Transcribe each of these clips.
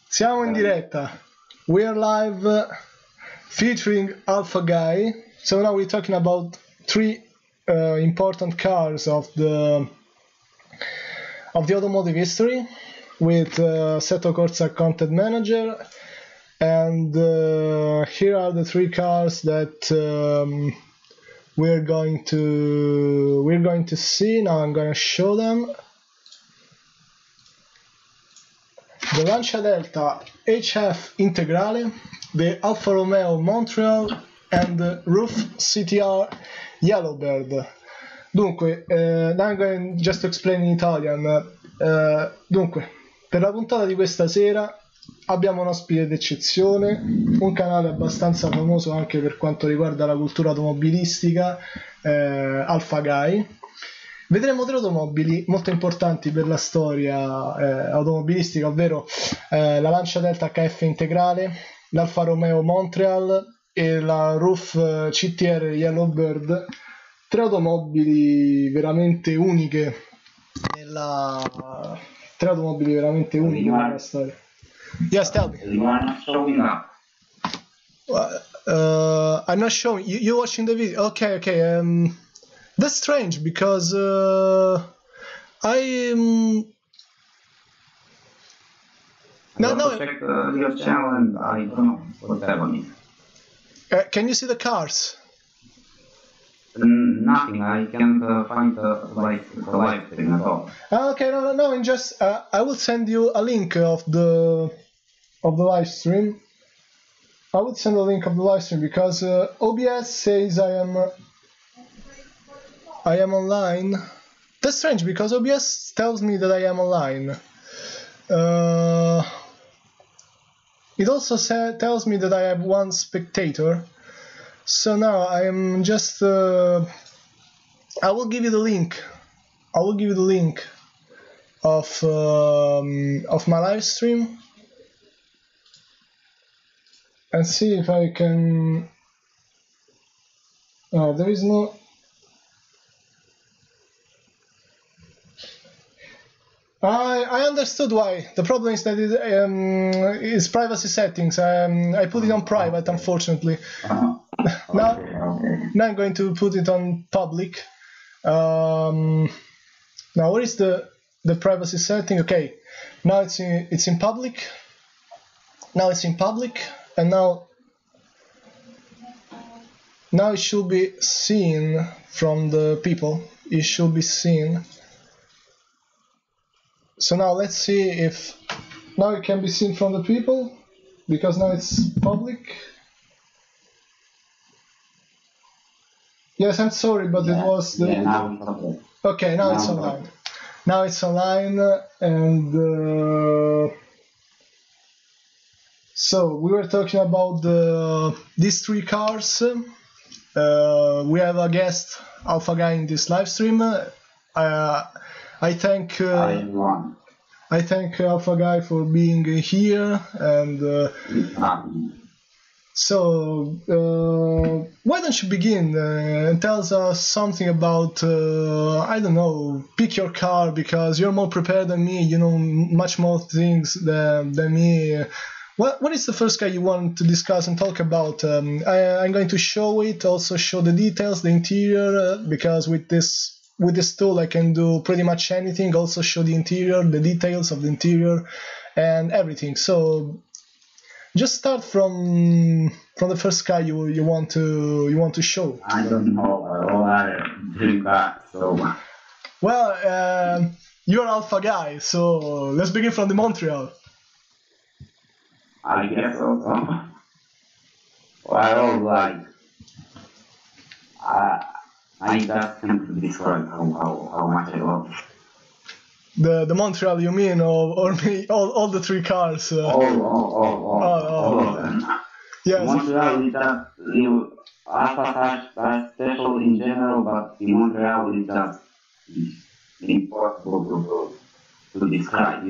Siamo in diretta. We are live featuring Alfa Guy. So now we're talking about three important cars of the automotive history with Assetto Corsa content manager, and here are the three cars that we're going to see. Now I'm going to show them. The Lancia Delta HF Integrale, the Alfa Romeo Montreal, and the RUF CTR Yellowbird. Dunque, now I'm going just to explain in Italian. Dunque, per la puntata di questa sera abbiamo un ospite d'eccezione, un canale abbastanza famoso anche per quanto riguarda la cultura automobilistica, Alfa Guy. Vedremo tre automobili molto importanti per la storia automobilistica, ovvero la Lancia Delta HF Integrale, l'Alfa Romeo Montreal e la RUF CTR Yellowbird, tre automobili veramente uniche nella storia. Yes, tell me. You are not showing up. I'm not showing. You're watching the video. Okay. That's strange because I no. Check your channel and I don't know what's happening. Can you see the cars? Nothing. I can't find the live stream at all. Okay, no. And just I will send you a link of the live stream. I would send a link of the live stream because OBS says I am online. That's strange because OBS tells me that I am online. It also tells me that I have one spectator. So now I am just. I will give you the link. I will give you the link of my live stream and see if I can. Oh, there is no. I understood why. The problem is that it's privacy settings. I put it on private, unfortunately. Now I'm going to put it on public. Now what is the privacy setting? Okay, now it's in public. Now it's in public, and now it should be seen from the people. It should be seen. So now let's see if now it can be seen from the people, because now it's public. Yes, I'm sorry, but it was the. Now it's okay. Okay, now it's online. Now it's online, and so we were talking about these three cars. We have a guest, Alfa Guy, in this live stream. I thank Alfa Guy for being here, and so why don't you begin and tell us something about I don't know, pick your car, because you're more prepared than me, you know much more things than me. What is the first car you want to discuss and talk about? I'm going to show it, also show the details, the interior, because with this tool I can do pretty much anything. Also show the interior, the details of the interior, and everything. So just start from the first car you want to show. I don't know all other dream cars, so. Well, you're Alfa Guy, so let's begin from the Montreal. I guess so. Well, I just can't describe how much I love it. The Montreal, you mean, or me? All the three cars? All of them. Yes. Montreal is just Alpha are special in general, but in Montreal is just impossible to describe.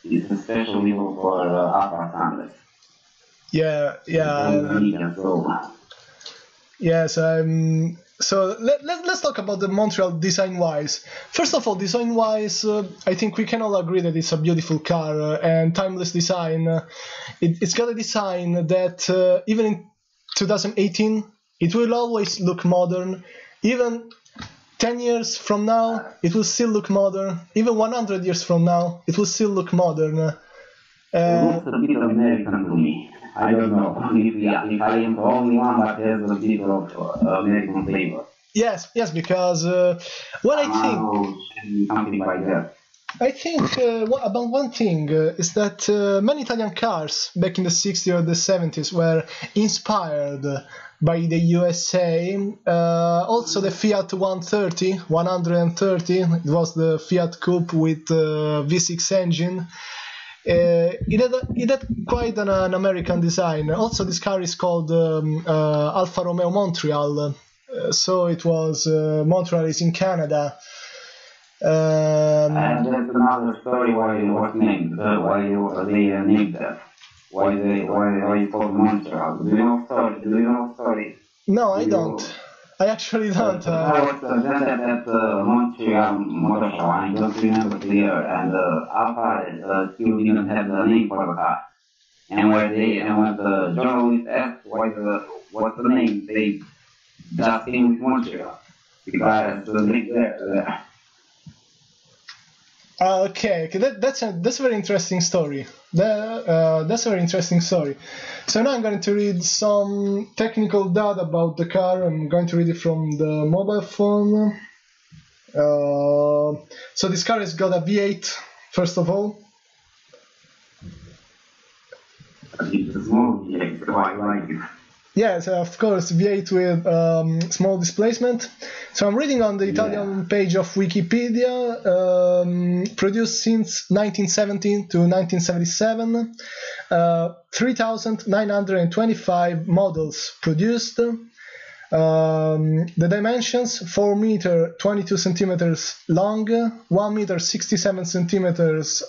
It's a special level for Alpha standards. Yeah. Yes, So let's talk about the Montreal design-wise. First of all, design-wise, I think we can all agree that it's a beautiful car and timeless design. It's got a design that even in 2018, it will always look modern. Even 10 years from now, it will still look modern. Even 100 years from now, it will still look modern. It looks a bit American to me. I don't know if I am the only one, but there's a bit of American flavor. Yes, because what I think something like that. I think about one thing is that many Italian cars back in the 60s or the 70s were inspired by the USA. Also the Fiat 130, it was the Fiat Coupe with V6 engine. It had quite an American design. Also, this car is called Alfa Romeo Montreal. So it was Montreal is in Canada. And that's another story why it was named. Why they named that? Why it's called Montreal? Do you know story? No, I don't. I actually don't. I was presented at Montreal Motor Show. I don't remember clear, and Alfa still didn't have the name for the car. And when the journalist asked what's the name, they just came with Montreal because the link there. Okay, that's a very interesting story. That's a very interesting story. So now I'm going to read some technical data about the car. I'm going to read it from the mobile phone. So this car has got a V8, first of all. It's a small V8, so I like it. Yes, of course, V8 with small displacement. So I'm reading on the Italian page of Wikipedia, produced since 1917 to 1977, 3,925 models produced. The dimensions: 4 meter 22 centimeters long, 1 meter 67 centimeters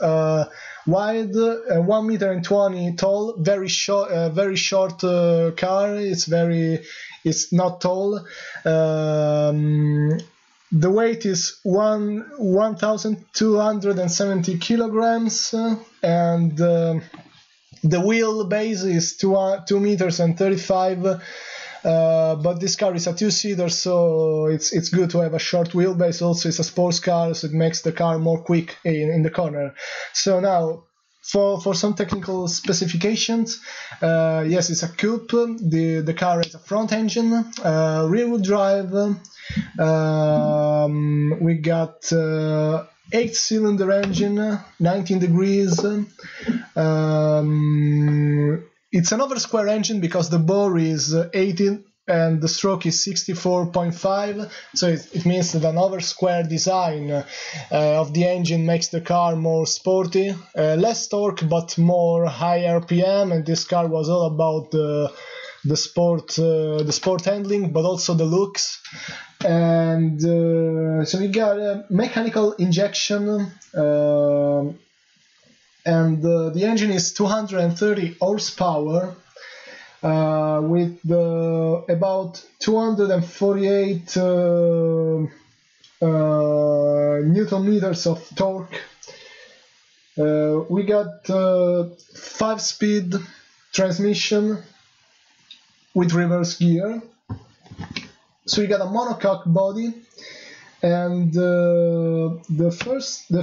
wide, 1 meter and 20 tall. Very short car. It's not tall. The weight is 1,270 kilograms, and the wheelbase is 2 meters and 35. But this car is a two-seater, so it's good to have a short wheelbase. Also, it's a sports car, so it makes the car more quick in the corner. So now, for some technical specifications, yes, it's a coupe. The car has a front engine, rear-wheel drive. We got 8-cylinder engine, 19 degrees. It's an over-square engine because the bore is 18 and the stroke is 64.5, so it means that an over-square design of the engine makes the car more sporty, less torque but more high RPM, and this car was all about the sport handling, but also the looks. And so we got a mechanical injection. And the engine is 230 horsepower with about 248 newton meters of torque. We got 5-speed transmission with reverse gear. So we got a monocoque body. And the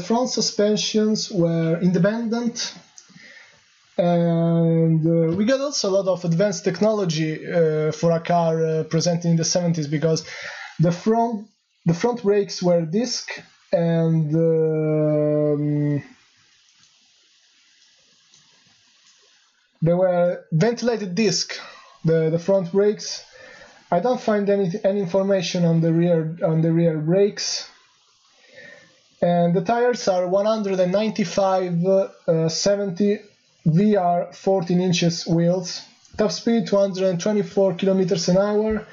front suspensions were independent, and we got also a lot of advanced technology for a car presented in the 70s, because the front brakes were disc, and they were ventilated disc. The front brakes. I don't find any information on the rear brakes, and the tires are 195/70 VR 14 inches wheels, top speed 224 kilometers an hour,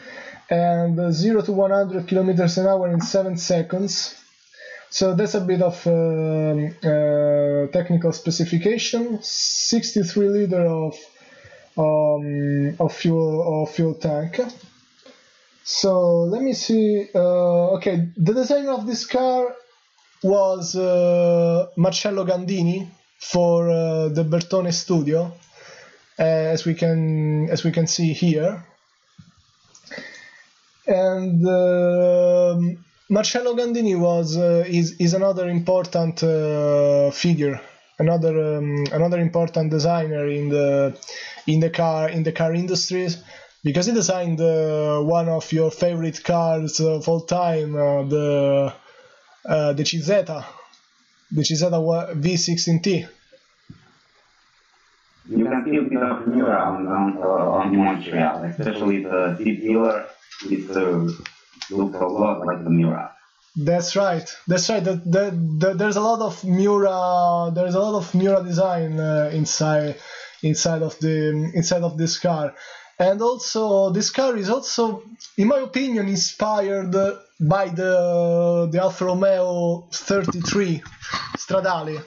and 0 to 100 kilometers an hour in 7 seconds. So that's a bit of technical specification. 63 liter of fuel tank. So let me see. Okay, the designer of this car was Marcello Gandini for the Bertone studio, as we can see here. And Marcello Gandini is another important figure, another important designer in the car industry, because he designed one of your favorite cars of all time, the Cizeta V16T. You can see a bit of Miura on Montreal, especially the deep dealer. It looks a lot like the Miura. That's right. There's a lot of Miura design inside of this car, and also this car is also, in my opinion, inspired by the Alfa Romeo 33 Stradale,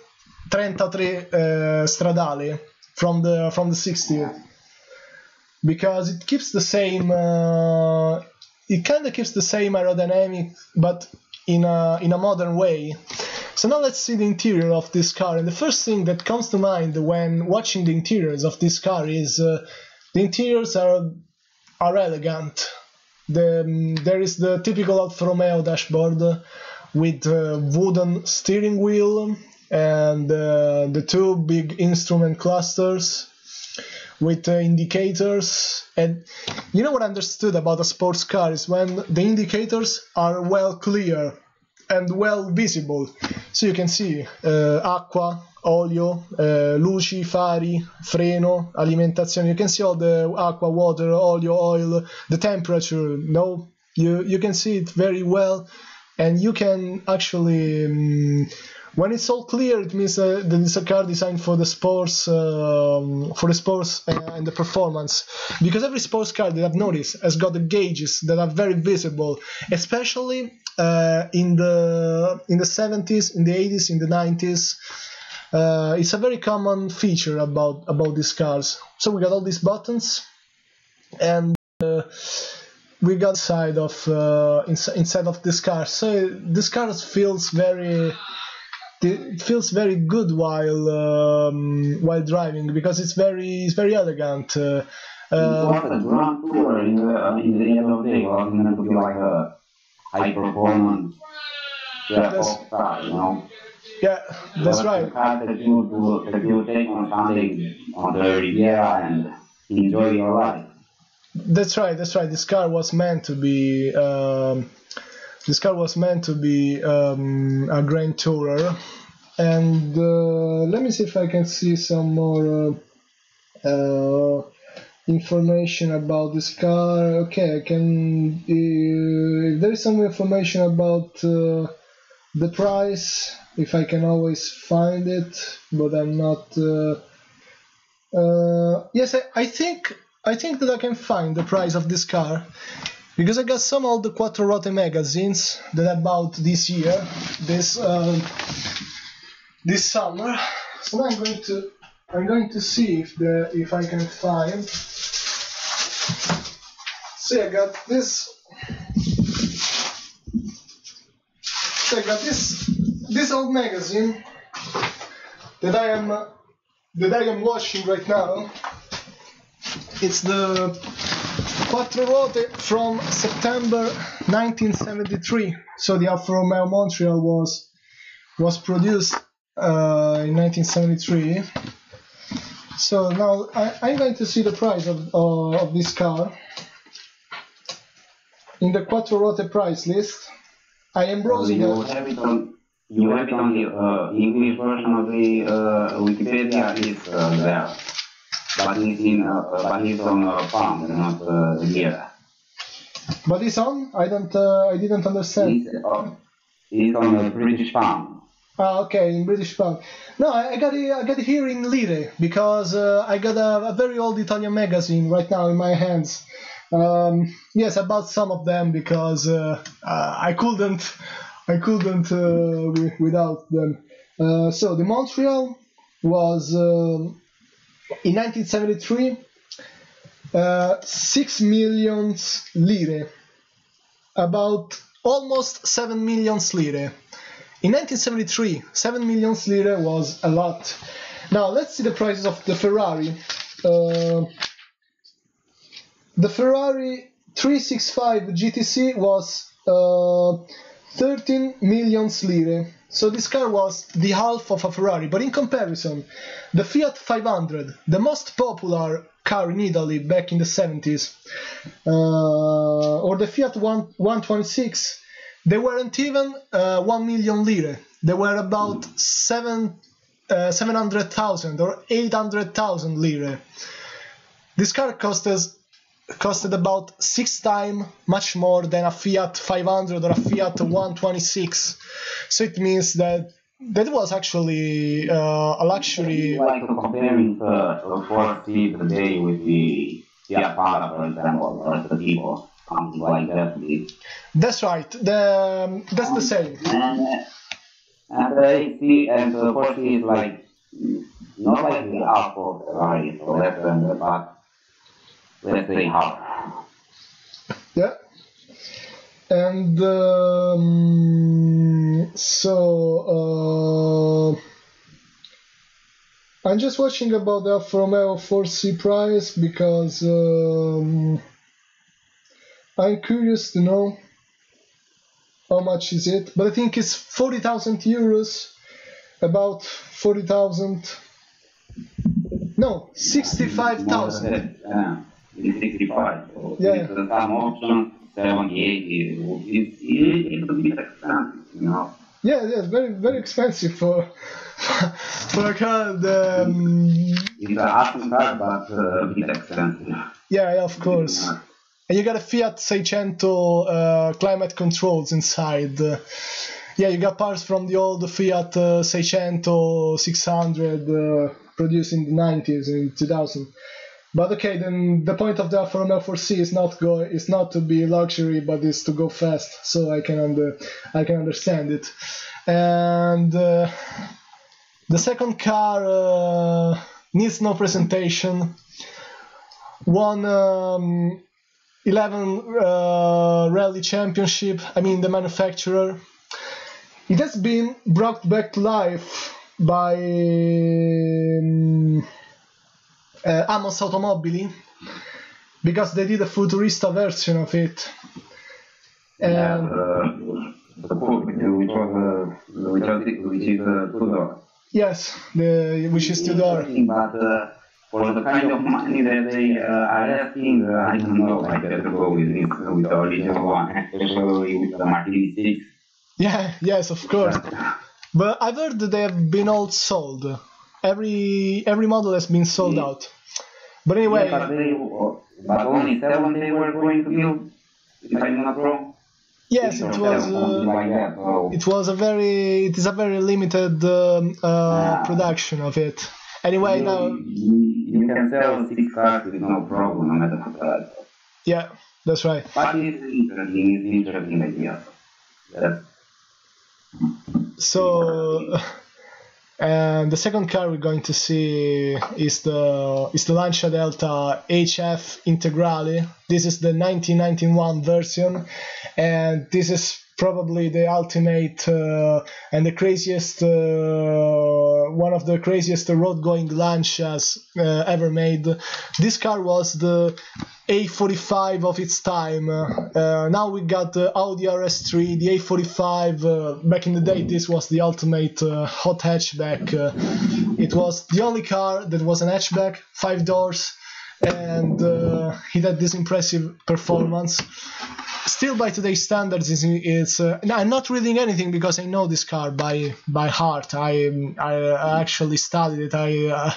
Stradale from the 60s, because it keeps the same. It kind of keeps the same aerodynamic, but in a modern way. So now let's see the interior of this car, and the first thing that comes to mind when watching the interiors of this car is the interiors are elegant. There is the typical Alfa Romeo dashboard with wooden steering wheel and the two big instrument clusters with indicators. And you know what I understood about a sports car is when the indicators are well clear and well visible, so you can see acqua, olio, luci, fari, freno, alimentazione. You can see all the aqua, water, olio, oil, the temperature. No, you can see it very well, and you can actually when it's all clear, it means that it's a car designed for the sports, and the performance. Because every sports car that I've noticed has got the gauges that are very visible, especially in the 70s, in the 80s, in the 90s. It's a very common feature about these cars. So we got all these buttons, and we got inside of this car. So this car feels very good while driving, because it's very elegant. It was a grand tour in the end of the day. It was meant to be like a high performance car, you know. Yeah, that's right. A car that you take on Sunday on the Riviera and enjoy your life. That's right. This car was meant to be. This car was meant to be a grand tourer, and let me see if I can see some more information about this car. Okay, I can. If there is some information about the price, if I can always find it, but I'm not. Yes, I think that I can find the price of this car, because I got some of the Quattro Ruote magazines that I bought this year, this summer. So now I'm going to see if I can find. See, I got this. So I got this old magazine that I am watching right now. It's the Quattro Ruote from September 1973. So the Alfa Romeo Montreal was produced in 1973. So now I'm going to see the price of this car in the Quattro Ruote price list. I am browsing. You have it on the English version of the Wikipedia is there. But he's on pound, not lira. But it's on? I didn't understand. He's on the British pound. Ah, okay, in British pound. No, I got it here in lire, because I got a very old Italian magazine right now in my hands. Yes, I bought some of them because I couldn't without them. So the Montreal was in 1973 6 million lire. about almost 7 million lire. In 1973, 7 million lire was a lot. Now let's see the prices of the Ferrari. The Ferrari 365 GTC was 13 million lire. So this car was the half of a Ferrari, but in comparison, the Fiat 500, the most popular car in Italy back in the 70s, or the Fiat 126, they weren't even 1 million lire. They were about 700,000 or 800,000 lire. This car costed about 6 times much more than a Fiat 500 or a Fiat 126. So it means that was actually a luxury. Like comparing the 4C today with the Fiat Panda, for example, or the Tipo, something like that. That's right. That's the same. And the AC and the 4C is like not like the Alfa Guy, so less than the, but let's say half. Yeah. And I'm just watching about the Alfa Romeo 4C price because I'm curious to know how much is it, but I think it's 40,000 euros, about 40,000. No, 65,000. Yeah, 65. So yeah. With some options, 70, 80. It's a bit expensive, you know. Yeah, it's very, very expensive for a car. It's an awesome car, but a bit expensive. Yeah, of course. And you got a Fiat 600 climate controls inside. Yeah, you got parts from the old Fiat 600 produced in the 90s and 2000. But okay, then the point of the Alfa Romeo 4C is not to be luxury, but is to go fast. So I can understand it. And the second car needs no presentation. Won 11 rally championship. I mean the manufacturer. It has been brought back to life by Amos Automobili because they did a futurista version of it. And which is two-door. Yes, which is two-door. But for the kind of money that they are asking, I don't know, I better go with the original one, especially with the Martini 6. Yeah, yes, of course. But I've heard that they have been all sold. Every model has been sold out. But anyway, yeah, but only 7 they were going to build, if I'm not wrong. Yes, it was. Like that, so. It is a very limited production of it. Anyway, now you can sell 6 cars with no problem, no matter what. Yeah, that's right. But it's interesting idea. So, and the second car we're going to see is the Lancia Delta HF Integrale. This is the 1991 version, and this is probably the ultimate and the craziest, one of the craziest road-going Lancias ever made. This car was the A45 of its time. Now we got the Audi RS3, the A45. Back in the day, this was the ultimate hot hatchback. It was the only car that was an hatchback, 5 doors, and it had this impressive performance. Still, by today's standards, it's I'm not reading anything because I know this car by heart. I actually studied it. I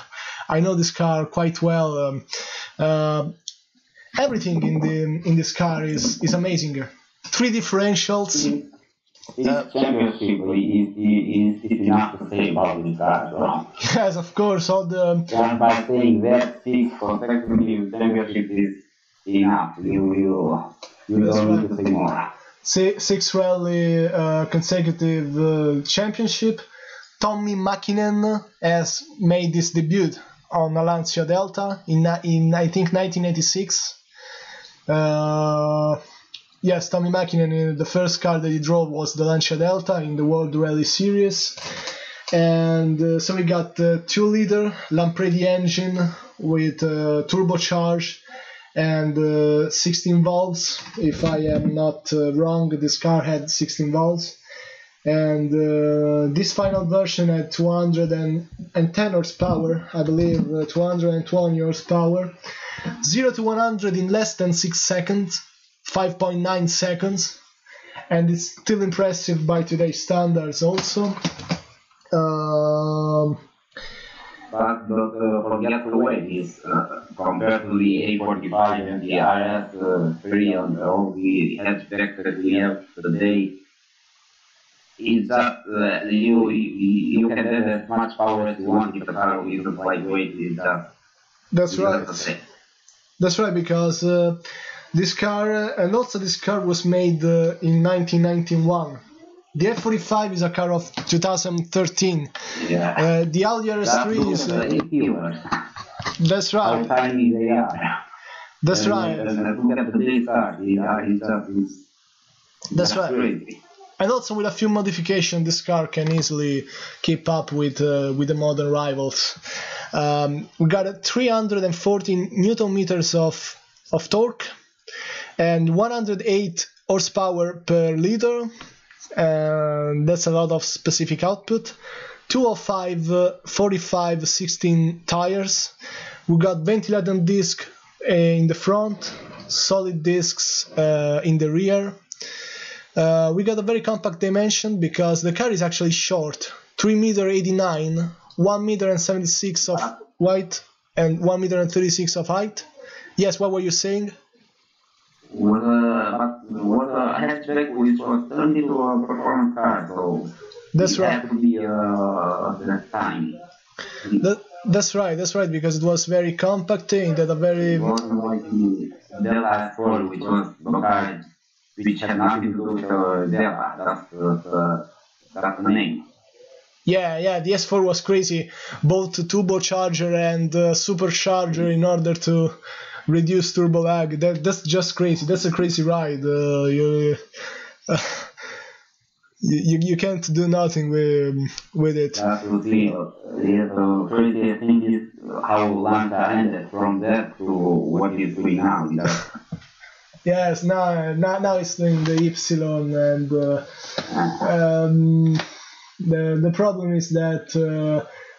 know this car quite well. Everything in this car is amazing. 3 differentials. This championship is enough to say about this car, so. Yes, of course. All the and by saying that 6 consecutive championship is enough. You don't need to say more. 6 rally consecutive championship. Tommi Mäkinen has made his debut on a Lancia Delta in I think 1986. yes, Tommy Mäkinen, the first car that he drove was the Lancia Delta in the World Rally Series. And so we got 2-liter Lampredi engine with turbocharged and 16 valves. If I am not wrong, this car had 16 valves. And this final version had 210 horsepower, I believe, 220 horsepower. 0 to 100 in less than 6 seconds, 5.9 seconds. And it's still impressive by today's standards also. But forget the way is compared to the A45 and the RS3 and all the hatchbacks that we have today. It's just you can have as much power as you want if the car is lightweight. It's just that's right. That's right, because this car and also this car was made in 1991. The F45 is a car of 2013. Yeah. The Audi RS3 is. That's right. How tiny they are. That's right. Look at the car. That's right. Crazy. And also with a few modifications, this car can easily keep up with the modern rivals. We got 314 Newton meters of torque and 108 horsepower per liter. And that's a lot of specific output. 205 45 16 tires. We got ventilated disc in the front, solid discs in the rear. We got a very compact dimension because the car is actually short, 3.89 m, 1.76 m of width and 1.36 m of height. Yes, what were you saying? Was a hatchback which was turned into a performance car, so that's it right. had to be that tiny. That's right, because it was very compact. It had a very. It wasn't like the Delta S4, which was the car which had nothing to do with Delta. That's the name. Yeah, the S4 was crazy. Both turbocharger and supercharger in order to reduce turbo lag. That's just crazy. That's a crazy ride. You can't do nothing with it. Absolutely. The craziest thing is how Lancia ended from that to what it's doing now. Yes, now it's doing the Ypsilon, and the problem is that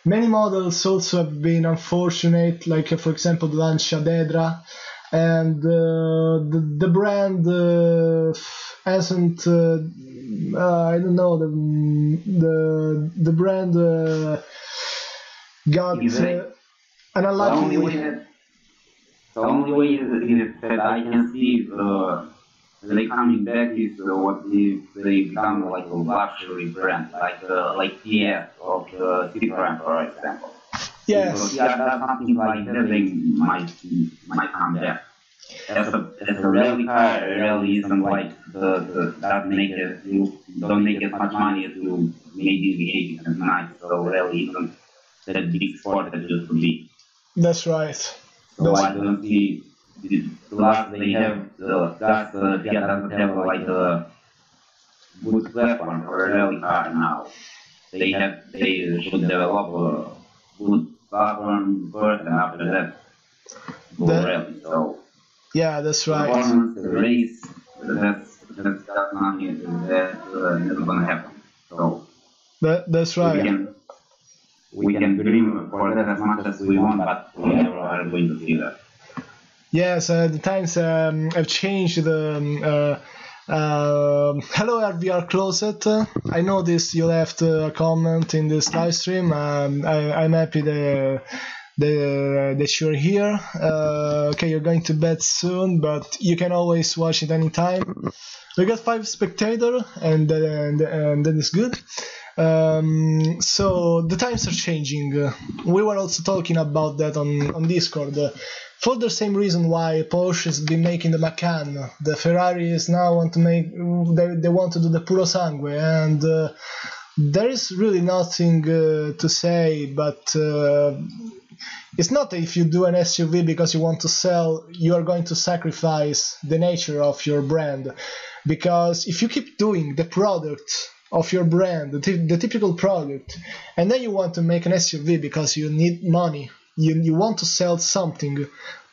many models also have been unfortunate, like for example the Lancia Dedra, and the brand hasn't. I don't know, the brand got an unlucky. The only way that I can see they coming back is what they become like a luxury brand, like TS or Citroen, for example. Yes. So, that's something like that they might come back. As a rally car, rally isn't like that make it, you don't make as much money as you made in the 80s and 90s, so rally isn't that big sport that it used to be. That's right. So I don't see, plus they have, Fiat doesn't have like a good platform for a rally car now. They should develop a good platform first and after that go rally, so. Yeah, that's right. Performance, the race, that's nothing that's never gonna happen. So that's right. We can dream for that as much as we want, but we never are going to see that. Yes, the times have changed. Hello, RVR Closet. I noticed you left a comment in this live stream. I'm happy that you're here. Okay, you're going to bed soon, but you can always watch it anytime. We got 5 spectators, and that is good. So the times are changing. We were also talking about that on Discord. For the same reason why Porsche has been making the Macan, the Ferrari is now want to make. They want to do the Puro Sangue, and there is really nothing to say, but it's not if you do an SUV because you want to sell, you are going to sacrifice the nature of your brand. Because if you keep doing the product of your brand, the typical product, and then you want to make an SUV because you need money, you want to sell something,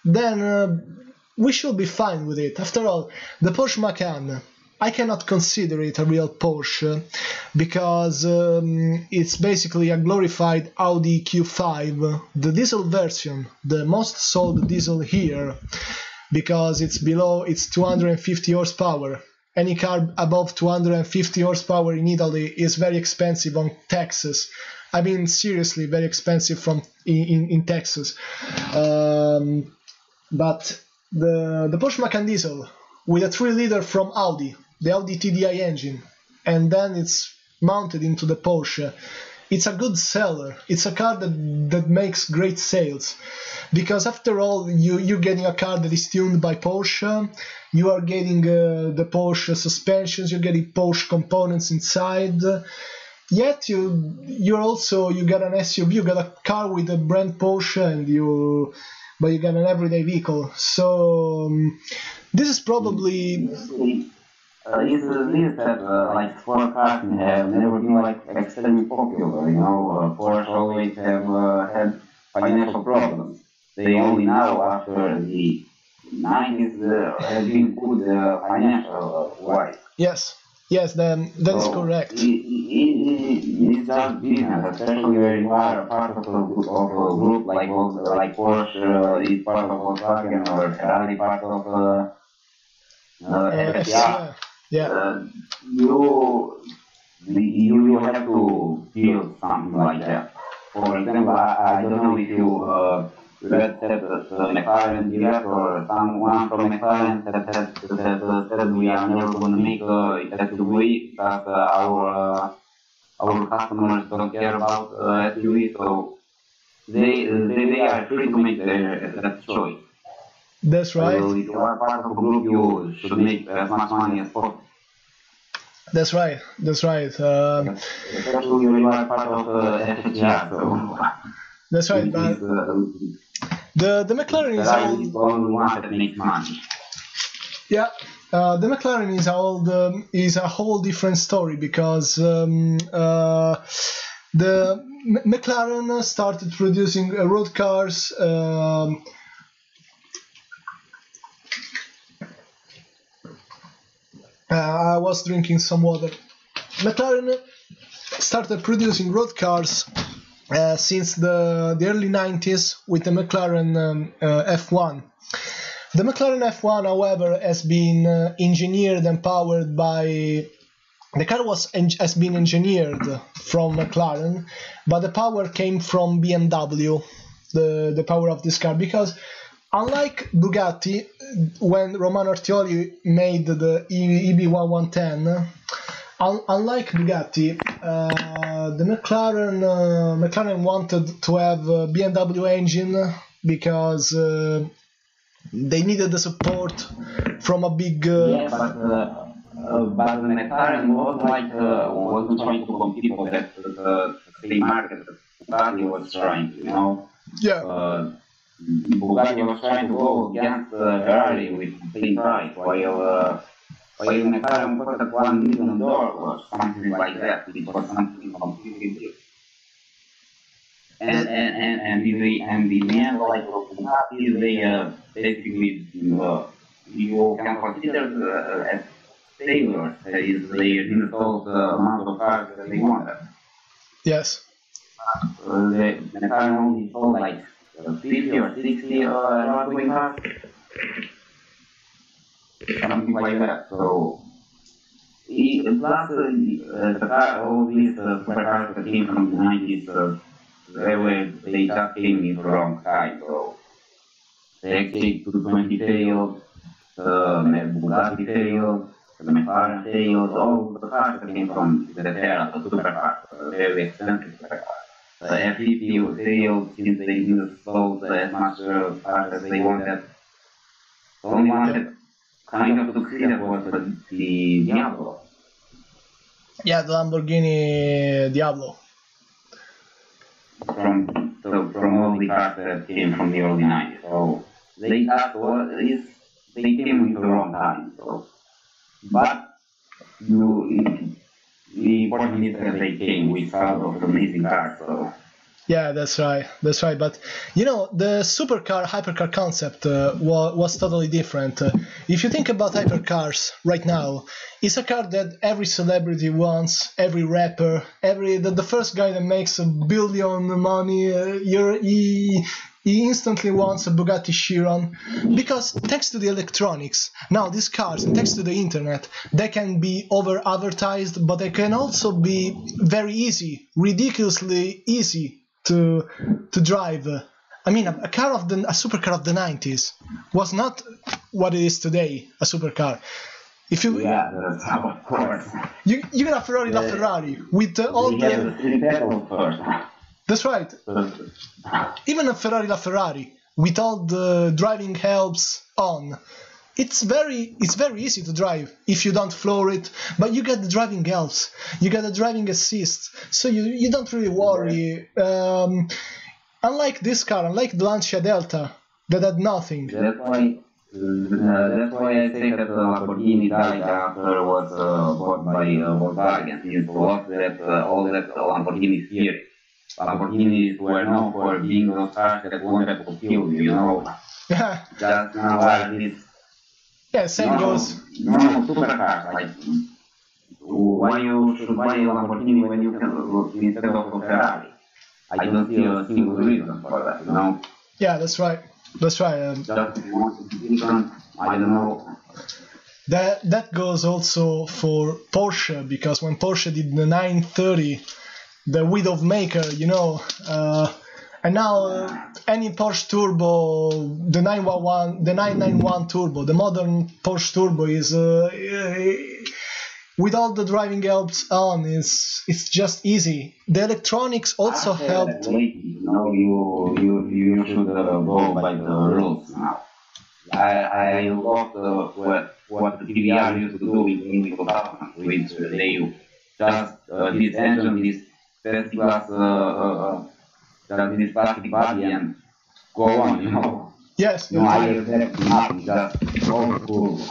then we should be fine with it. After all, the Porsche Macan, I cannot consider it a real Porsche because it's basically a glorified Audi Q5, the diesel version, the most sold diesel here, because it's below its 250 horsepower. Any car above 250 horsepower in Italy is very expensive on Texas. I mean, seriously, very expensive in Texas. But the Porsche Macan diesel with a 3-liter from Audi, the Audi TDI engine, and then it's mounted into the Porsche, it's a good seller. It's a car that makes great sales, because after all, you're getting a car that is tuned by Porsche. You are getting the Porsche suspensions, you're getting Porsche components inside. Yet you got an SUV, you got a car with a brand Porsche, but you got an everyday vehicle. So this is probably. It's this that like sport cars have never been like extremely popular. Porsche always have had financial problems. They only now, after the 90s, have been good financial wise. Yes, that is correct. It's just business, especially when you are part of a group like Porsche is part of Volkswagen, or Ferrari part of FCR. Yeah. You have to build something like that. For example, I don't know if you read that McLaren director or someone from McLaren said we are never going to make SUV because our customers don't care about SUV, so they are free to make that choice. That's right. So if you are part of a group, you should make as much money as possible. That's right. Especially when you are part of FCR, so. That's right, but the McLaren is old. The only one that makes money. Yeah, the McLaren is a whole different story, because the McLaren started producing road cars. I was drinking some water. McLaren started producing road cars since the early 90s with the McLaren F1. The McLaren F1, however, has been engineered and powered by... The car has been engineered from McLaren, but the power came from BMW, the power of this car, because unlike Bugatti, when Romano Artioli made the EB1110, unlike Bugatti, the McLaren wanted to have a BMW engine because they needed the support from a big. But the McLaren wasn't trying to compete for that the same market that Bugatti was trying to, Yeah. Bugatti was trying to go against Ferrari with the same price, while McLaren put at $1 million or something like that. It was something completely different. And the man like Bugatti, they basically you can consider as failures. They didn't sold the amount of cars that they wanted. Yes. The McLaren only sold like 50 or 60 right-wing cars, something like that. So, plus all these supercars that came from the 90s, they just came in the wrong side. So, the XC220 failed, the Bugatti failed, the McLaren failed, all the cars that came from the era, the supercars, very expensive supercars. The F50 failed since they didn't sold as much cars as they wanted. The only one that kind of succeeded was the Diablo. Yeah, the Lamborghini Diablo. from all the cars that came from the early 90s. So they came into the wrong time. So, but the important is that they came with of amazing cars. So. Yeah, that's right. That's right. But you know, the supercar, hypercar concept was totally different. If you think about hypercars right now, it's a car that every celebrity wants, every rapper, the first guy that makes $1 billion money, he instantly wants a Bugatti Chiron, because thanks to the electronics, now these cars, and thanks to the internet, they can be over-advertised, but they can also be very easy, ridiculously easy to drive. I mean, a supercar of the 90s was not what it is today, a supercar. If you that's of course. You got a Ferrari LaFerrari with all the... That's right. Even a Ferrari LaFerrari with all the driving helps on. It's very easy to drive if you don't floor it, but you get the driving helps, you get the driving assist, so you don't really worry. Unlike this car, unlike the Lancia Delta, that had nothing. That's why I say that the Lamborghini died after was bought by Volkswagen. It was that all that Lamborghini series. Lamborghinis were known for being those cars that wanted to kill you, you know. Just now like this. Yeah, same goes. Normal supercars, like why you should buy a Lamborghini when you can instead of a Ferrari? I don't see a single reason for that, you know. Yeah, that's right. That's right. Just different, I don't know. That goes also for Porsche, because when Porsche did the 930, the width maker, you know, and now any Porsche turbo, the 991 turbo, the modern Porsche turbo is with all the driving helps on, it's just easy. The electronics also helped. You know, you should go by the rules now. I love what the TVR used to do in the 2000s, which they just this engine, this this plastic body and go on, you know. Yes. No, I accept nothing, just all cool.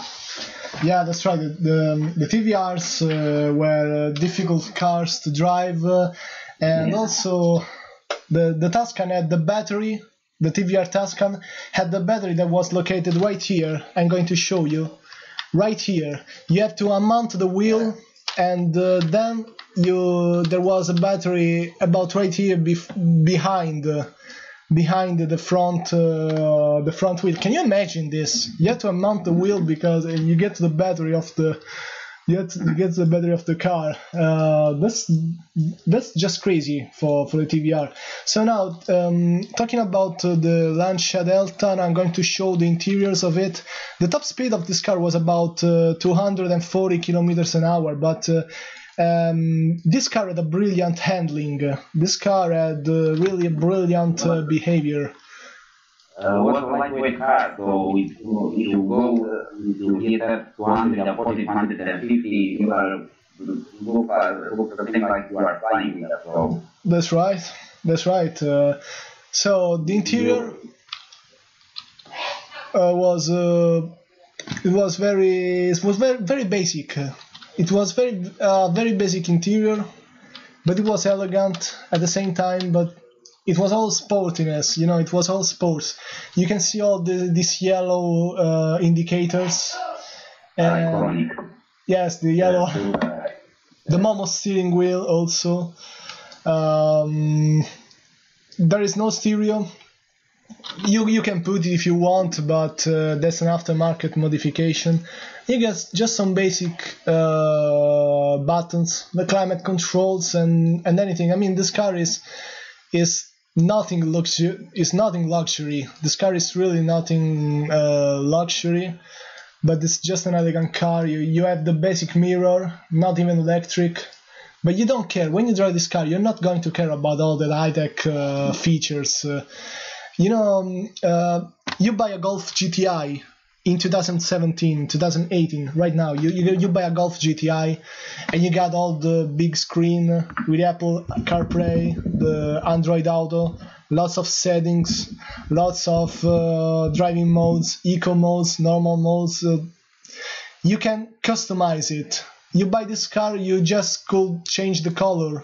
Yeah, that's right. The TVRs were difficult cars to drive, and also the Tuscan had the battery. The TVR Tuscan had the battery that was located right here. I'm going to show you. Right here. You have to unmount the wheel, and then there was a battery about right here behind the front wheel. Can you imagine this? You have to unmount the wheel because you get to the battery of the car. That's just crazy for the TVR. So now talking about the Lancia Delta, and I'm going to show the interiors of it. The top speed of this car was about 240 kilometers an hour, but this car had a brilliant handling. This car had really a brilliant behavior. Was a lightweight car, so if you go to get that 240, 250, you are look the same like you are flying there. So. That's right. That's right. So the interior was very basic. It was very basic interior, but it was elegant at the same time. But it was all sportiness, you know. It was all sports. You can see all these yellow indicators. Yes, the yellow. The Momo steering wheel also. There is no stereo. You can put it if you want, but that's an aftermarket modification. You get just some basic buttons, the climate controls, and anything. I mean, this car is nothing luxury. This car is really nothing luxury, but it's just an elegant car. You have the basic mirror, not even electric, but you don't care. When you drive this car, you're not going to care about all the high-tech features. You buy a Golf GTI in 2017, 2018, right now, you buy a Golf GTI and you got all the big screen with Apple CarPlay, the Android Auto, lots of settings, lots of driving modes, eco modes, normal modes. You can customize it. You buy this car, you just could change the color.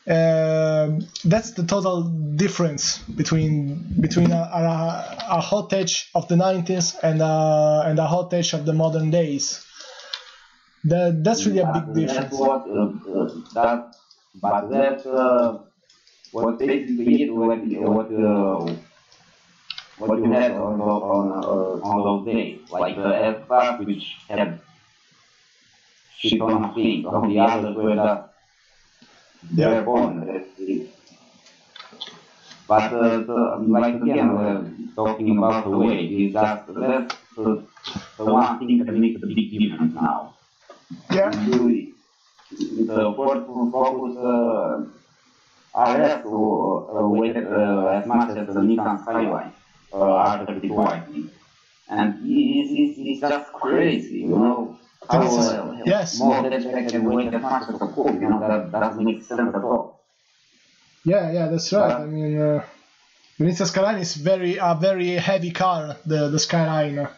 That's the total difference between a hot hatch of the 90s and a hot hatch of the modern days. That's really a big difference. What basically what you had on those days, like the F-Class, which had shit ton of things. On the others were just their own. But like again, talking about the way, is that that's the one thing that makes a big difference now. Yeah. The Ford Focus RS weighted as much as the Nissan Skyline R32, I think. And it's just crazy, you know. Yes. More hatchback can weigh as much as a Ford, you know, that doesn't make sense at all. Yeah, that's right. I mean, the Nissan Skyline is a very heavy car, the Skyline.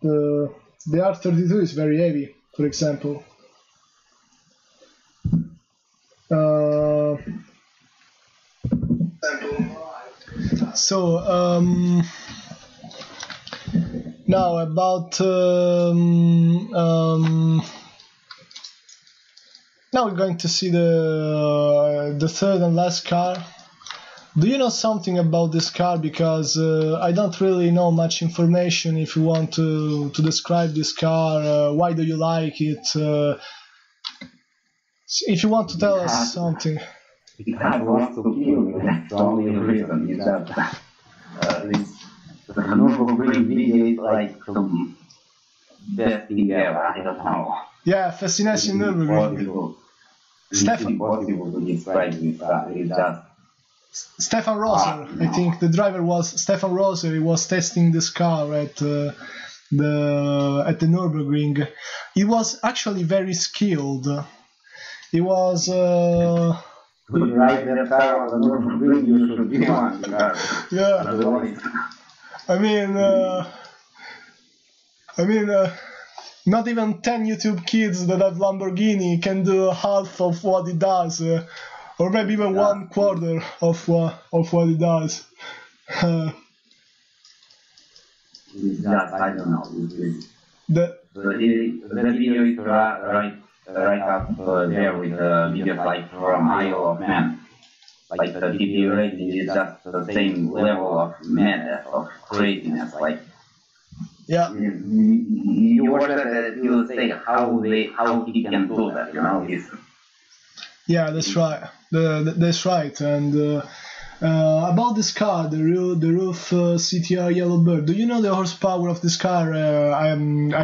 The R32 is very heavy, for example. So now about now we're going to see the third and last car. Do you know something about this car? Because I don't really know much information. If you want to describe this car, why do you like it? If you want to tell us something. Because it wants to kill me. That's the only reason. Is that the Nürburgring video is like some best thing ever. I don't know. Yeah, fascination Nürburgring. Impossible to describe this car. It's just. Stefan Roser, I think the driver was Stefan Roser. He was testing this car at the Nürburgring. He was actually very skilled. He was. Right there, car on the Nürburgring, you should be on the car. Yeah. I mean, not even 10 YouTube kids that have Lamborghini can do half of what he does. Or maybe even 1/4 of what it does. I don't know. The video is right up there with videos like from Isle of Man. Like the video rating is just the same level of madness, of craziness. Like, yeah, you watch that and you say how he can do that. You know, yeah, that's right. That's right. And about this car, the RUF CTR Yellowbird. Do you know the horsepower of this car? I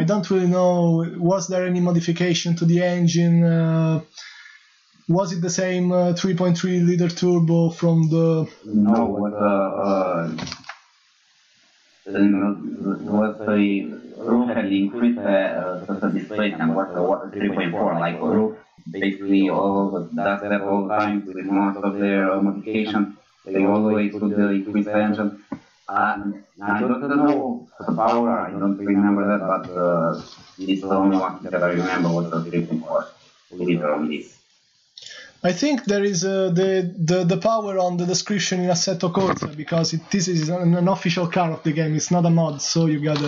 don't really know. Was there any modification to the engine? Was it the same 3.3 liter turbo from the? No, what the RUF had increased the displacement. What the 3.4 like RUF. Basically, all that's that all the time with most of their modifications. They always put the increased engine. I don't know the power. I don't remember that, but it's the only one that I remember was the 3.4 liter on this. I think there is the power on the description in Assetto Corsa, because this is an official car of the game. It's not a mod, so you got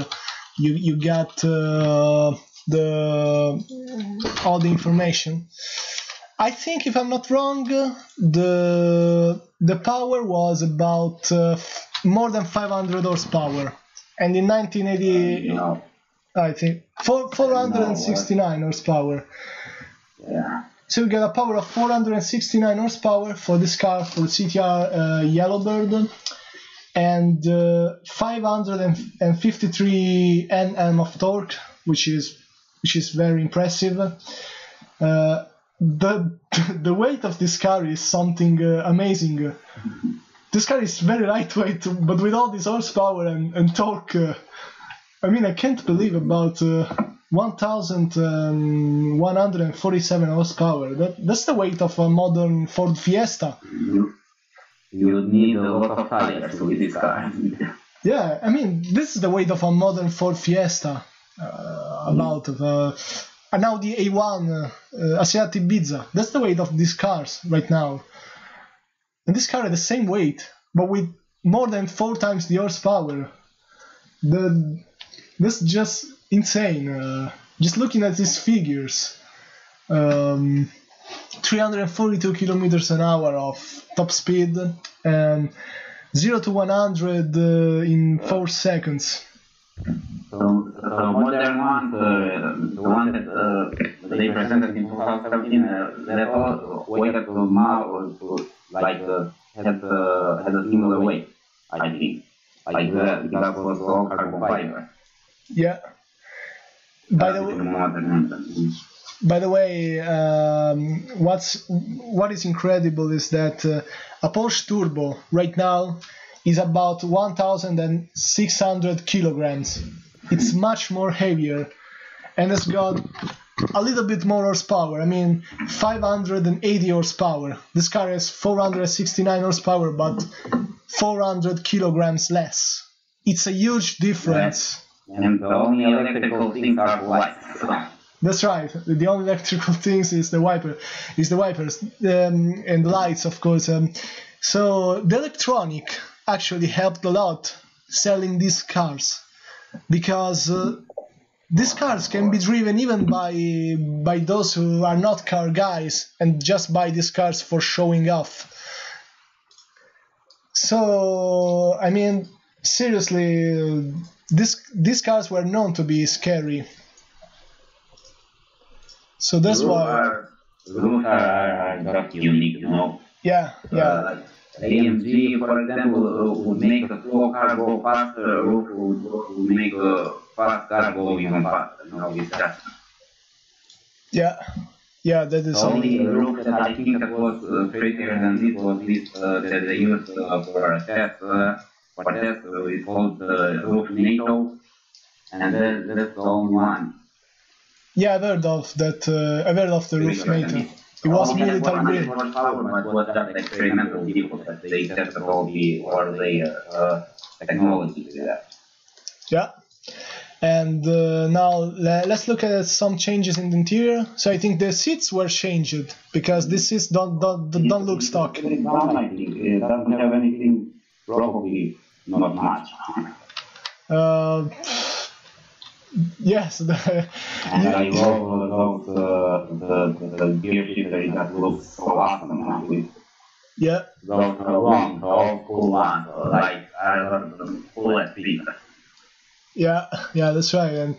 all the information. I think, if I'm not wrong, the power was about more than 500 horsepower, and in 1980, no. I think 469 horsepower. Yeah. So you get a power of 469 horsepower for this car, for CTR Yellowbird, and 553 Nm of torque, which is very impressive. the weight of this car is something amazing. This car is very lightweight, but with all this horsepower and torque, I mean, I can't believe about 1,147 horsepower. That's the weight of a modern Ford Fiesta. You need a lot of tires with this car. Yeah, I mean, this is the weight of a modern Ford Fiesta. About an Audi A1, a Seat Ibiza. That's the weight of these cars right now. And this car has the same weight, but with more than 4 times the horsepower. That's just insane. Just looking at these figures. 342 kilometers an hour of top speed and 0 to 100 in 4 seconds. So modern one, the one that they presented in 2017, level weighted more like had a similar weight, I think, like that was all carbon fiber. Yeah. By the way, what is incredible is that a Porsche Turbo right now is about 1,600 kilograms. It's much more heavier and it's got a little bit more horsepower. I mean, 580 horsepower. This car has 469 horsepower, but 400 kilograms less. It's a huge difference. And the only electrical things are the lights. That's right. The only electrical things is the wipers, and the lights, of course. So the electronic actually helped a lot selling these cars, because these cars can be driven even by those who are not car guys and just buy these cars for showing off. So I mean, seriously, these cars were known to be scary. So that's why. Those are just unique, you know. Yeah. Like AMG, for example, would make a slow car go faster, would make a fast car go even faster. You know, it's just. Yeah, that is. The only roof that I think that was prettier than this was this that they used for a test. It's called the roof NATO, and that's the only one. Yeah, I've heard of that. I've heard of the roof NATO. It was military grade. But it was just experimental vehicle that they tested all the technology there. Yeah. And now let's look at some changes in the interior. So I think the seats were changed because these seats don't look stock. It doesn't have anything, probably not much. Yes. And I love the gear shifter that looks so awesome. Yeah. Those old school ones, like full speed. Yeah, that's right. And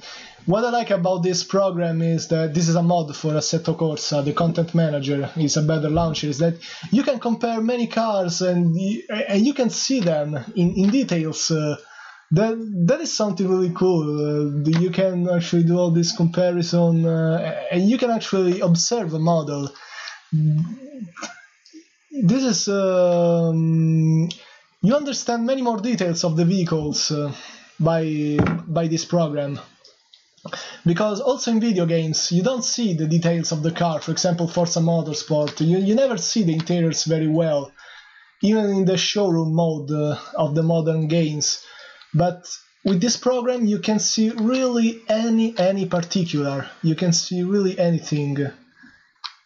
what I like about this program is that this is a mod for Assetto Corsa. The content manager is a better launcher. Is that you can compare many cars and you can see them in details. That is something really cool. You can actually do all this comparison and you can actually observe a model. This is you understand many more details of the vehicles by this program, because also in video games you don't see the details of the car. For example, Forza Motorsport, you never see the interiors very well, even in the showroom mode of the modern games. But with this program you can see really any particular. You can see really anything.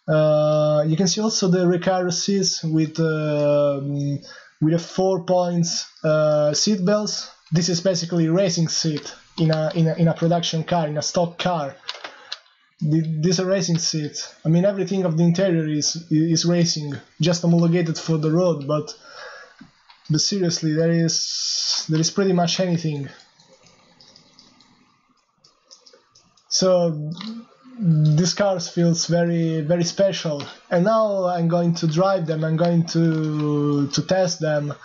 You can see also the recurrencies with the 4 points seat belts. This is basically a racing seat in a production car, in a stock car. This is a racing seat. I mean, everything of the interior is racing, just homologated for the road. But seriously, there is pretty much anything. So this car feels very, very special. And now I'm going to drive them. I'm going to test them.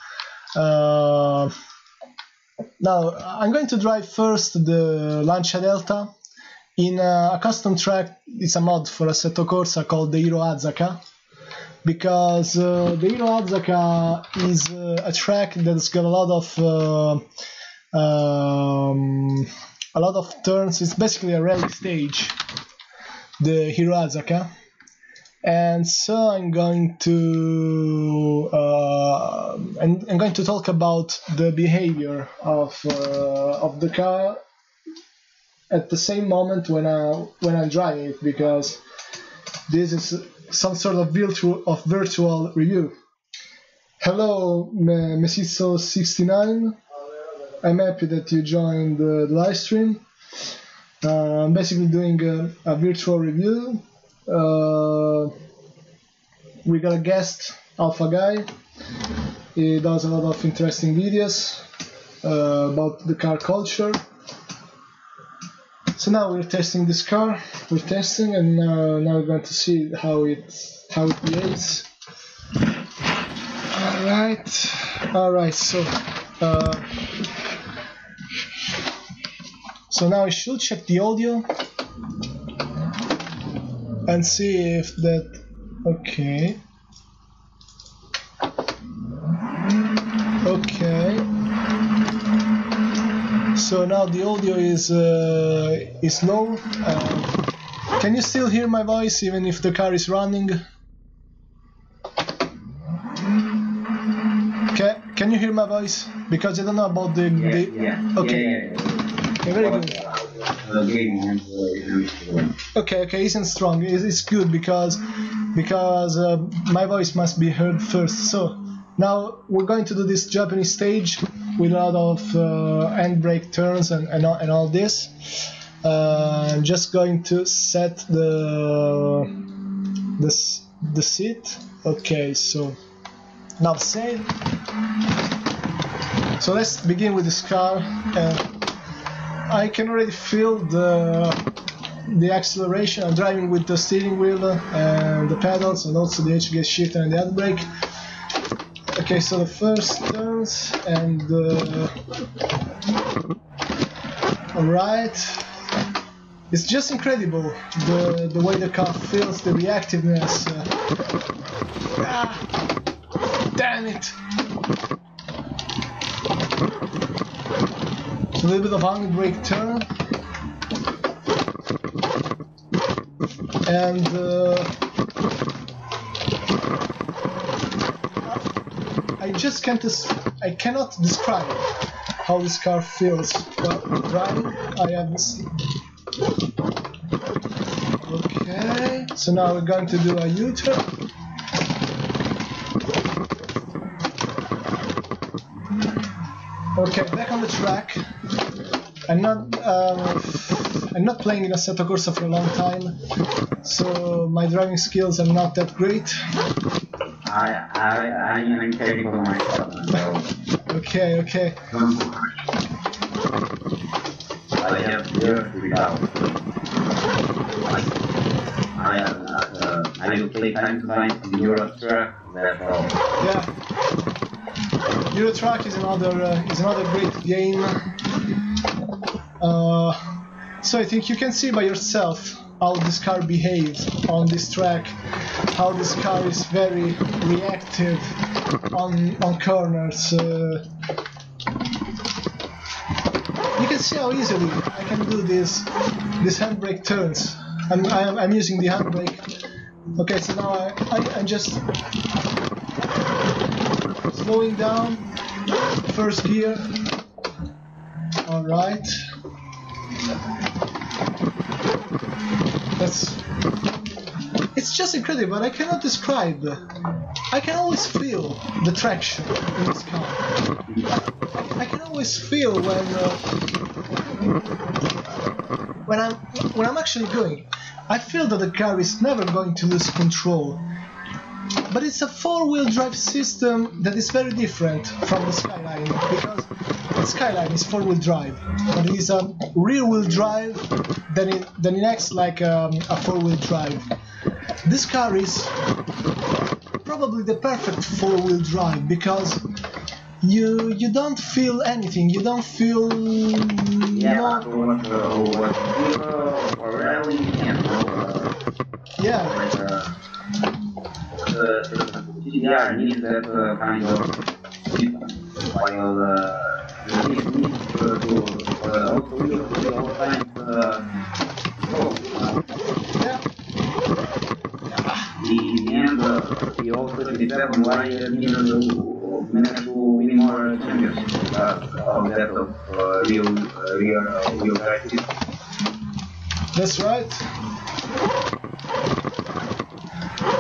Now I'm going to drive first the Lancia Delta, in a custom track. It's a mod for Assetto Corsa called the Hero Azaka, because the Hero Azaka is a track that's got a lot of turns. It's basically a rally stage, the Hero Azaka. And so I'm going to talk about the behavior of the car at the same moment when I'm driving it, because this is some sort of virtual review. Hello, Mesisso69. I'm happy that you joined the live stream. I'm basically doing a virtual review. We got a guest, Alfa Guy. He does a lot of interesting videos about the car culture. So now we're testing this car. We're testing, and now we're going to see how it behaves. All right. So now I should check the audio and see if that. Okay. So now the audio is low. Can you still hear my voice even if the car is running? Can you hear my voice? Because I don't know about the. Yeah. Okay. Okay, very good. Okay, isn't strong. It's good because my voice must be heard first. So now we're going to do this Japanese stage with a lot of handbrake turns and all this. I'm just going to set the seat. Okay, so now save. So let's begin with this car. I can already feel the acceleration. I'm driving with the steering wheel and the pedals, and also the HGS shifter and the handbrake. Okay, so the first turns, and alright. It's just incredible the way the car feels, the reactiveness. Damn it! A little bit of handbrake turn, and I cannot describe how this car feels while driving. I have this. Okay, so now we're going to do a U-turn. Okay, back on the track. I'm not playing in Assetto Corsa for a long time, so my driving skills are not that great. I'm incapable myself. So. Okay. I have years without. I will play time to time in Euro Truck. That's all. Yeah. Euro Truck is another great game. So I think you can see by yourself how this car behaves on this track, how this car is very reactive on corners. You can see how easily I can do these handbrake turns. I'm using the handbrake. Okay, so now I'm just slowing down, first gear. All right. It's just incredible. I cannot describe. I can always feel the traction in this car. I can always feel when I'm actually going. I feel that the car is never going to lose control. But it's a four-wheel drive system that is very different from the Skyline, because the Skyline is four-wheel drive, but it is a rear-wheel drive that it acts like a four-wheel drive. This car is probably the perfect four-wheel drive because you don't feel anything. You don't feel. Yeah, what or rarely yeah. The GTR needs that kind of system, while it needs to also use all kinds Yeah. in the end, he also decided why he managed to win more championships of that of real practice. That's right.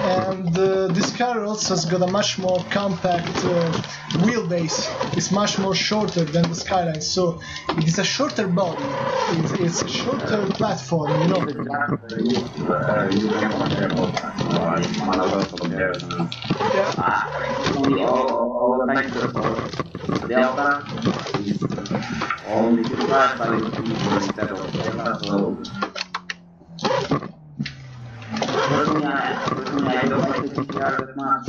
And this car also has got a much more compact wheelbase. It's much more shorter than the Skyline, so it is a shorter body. It's a shorter platform, you know. All the types of Delta is only 55 by instead of Delta, so personally I don't like the GTR that much.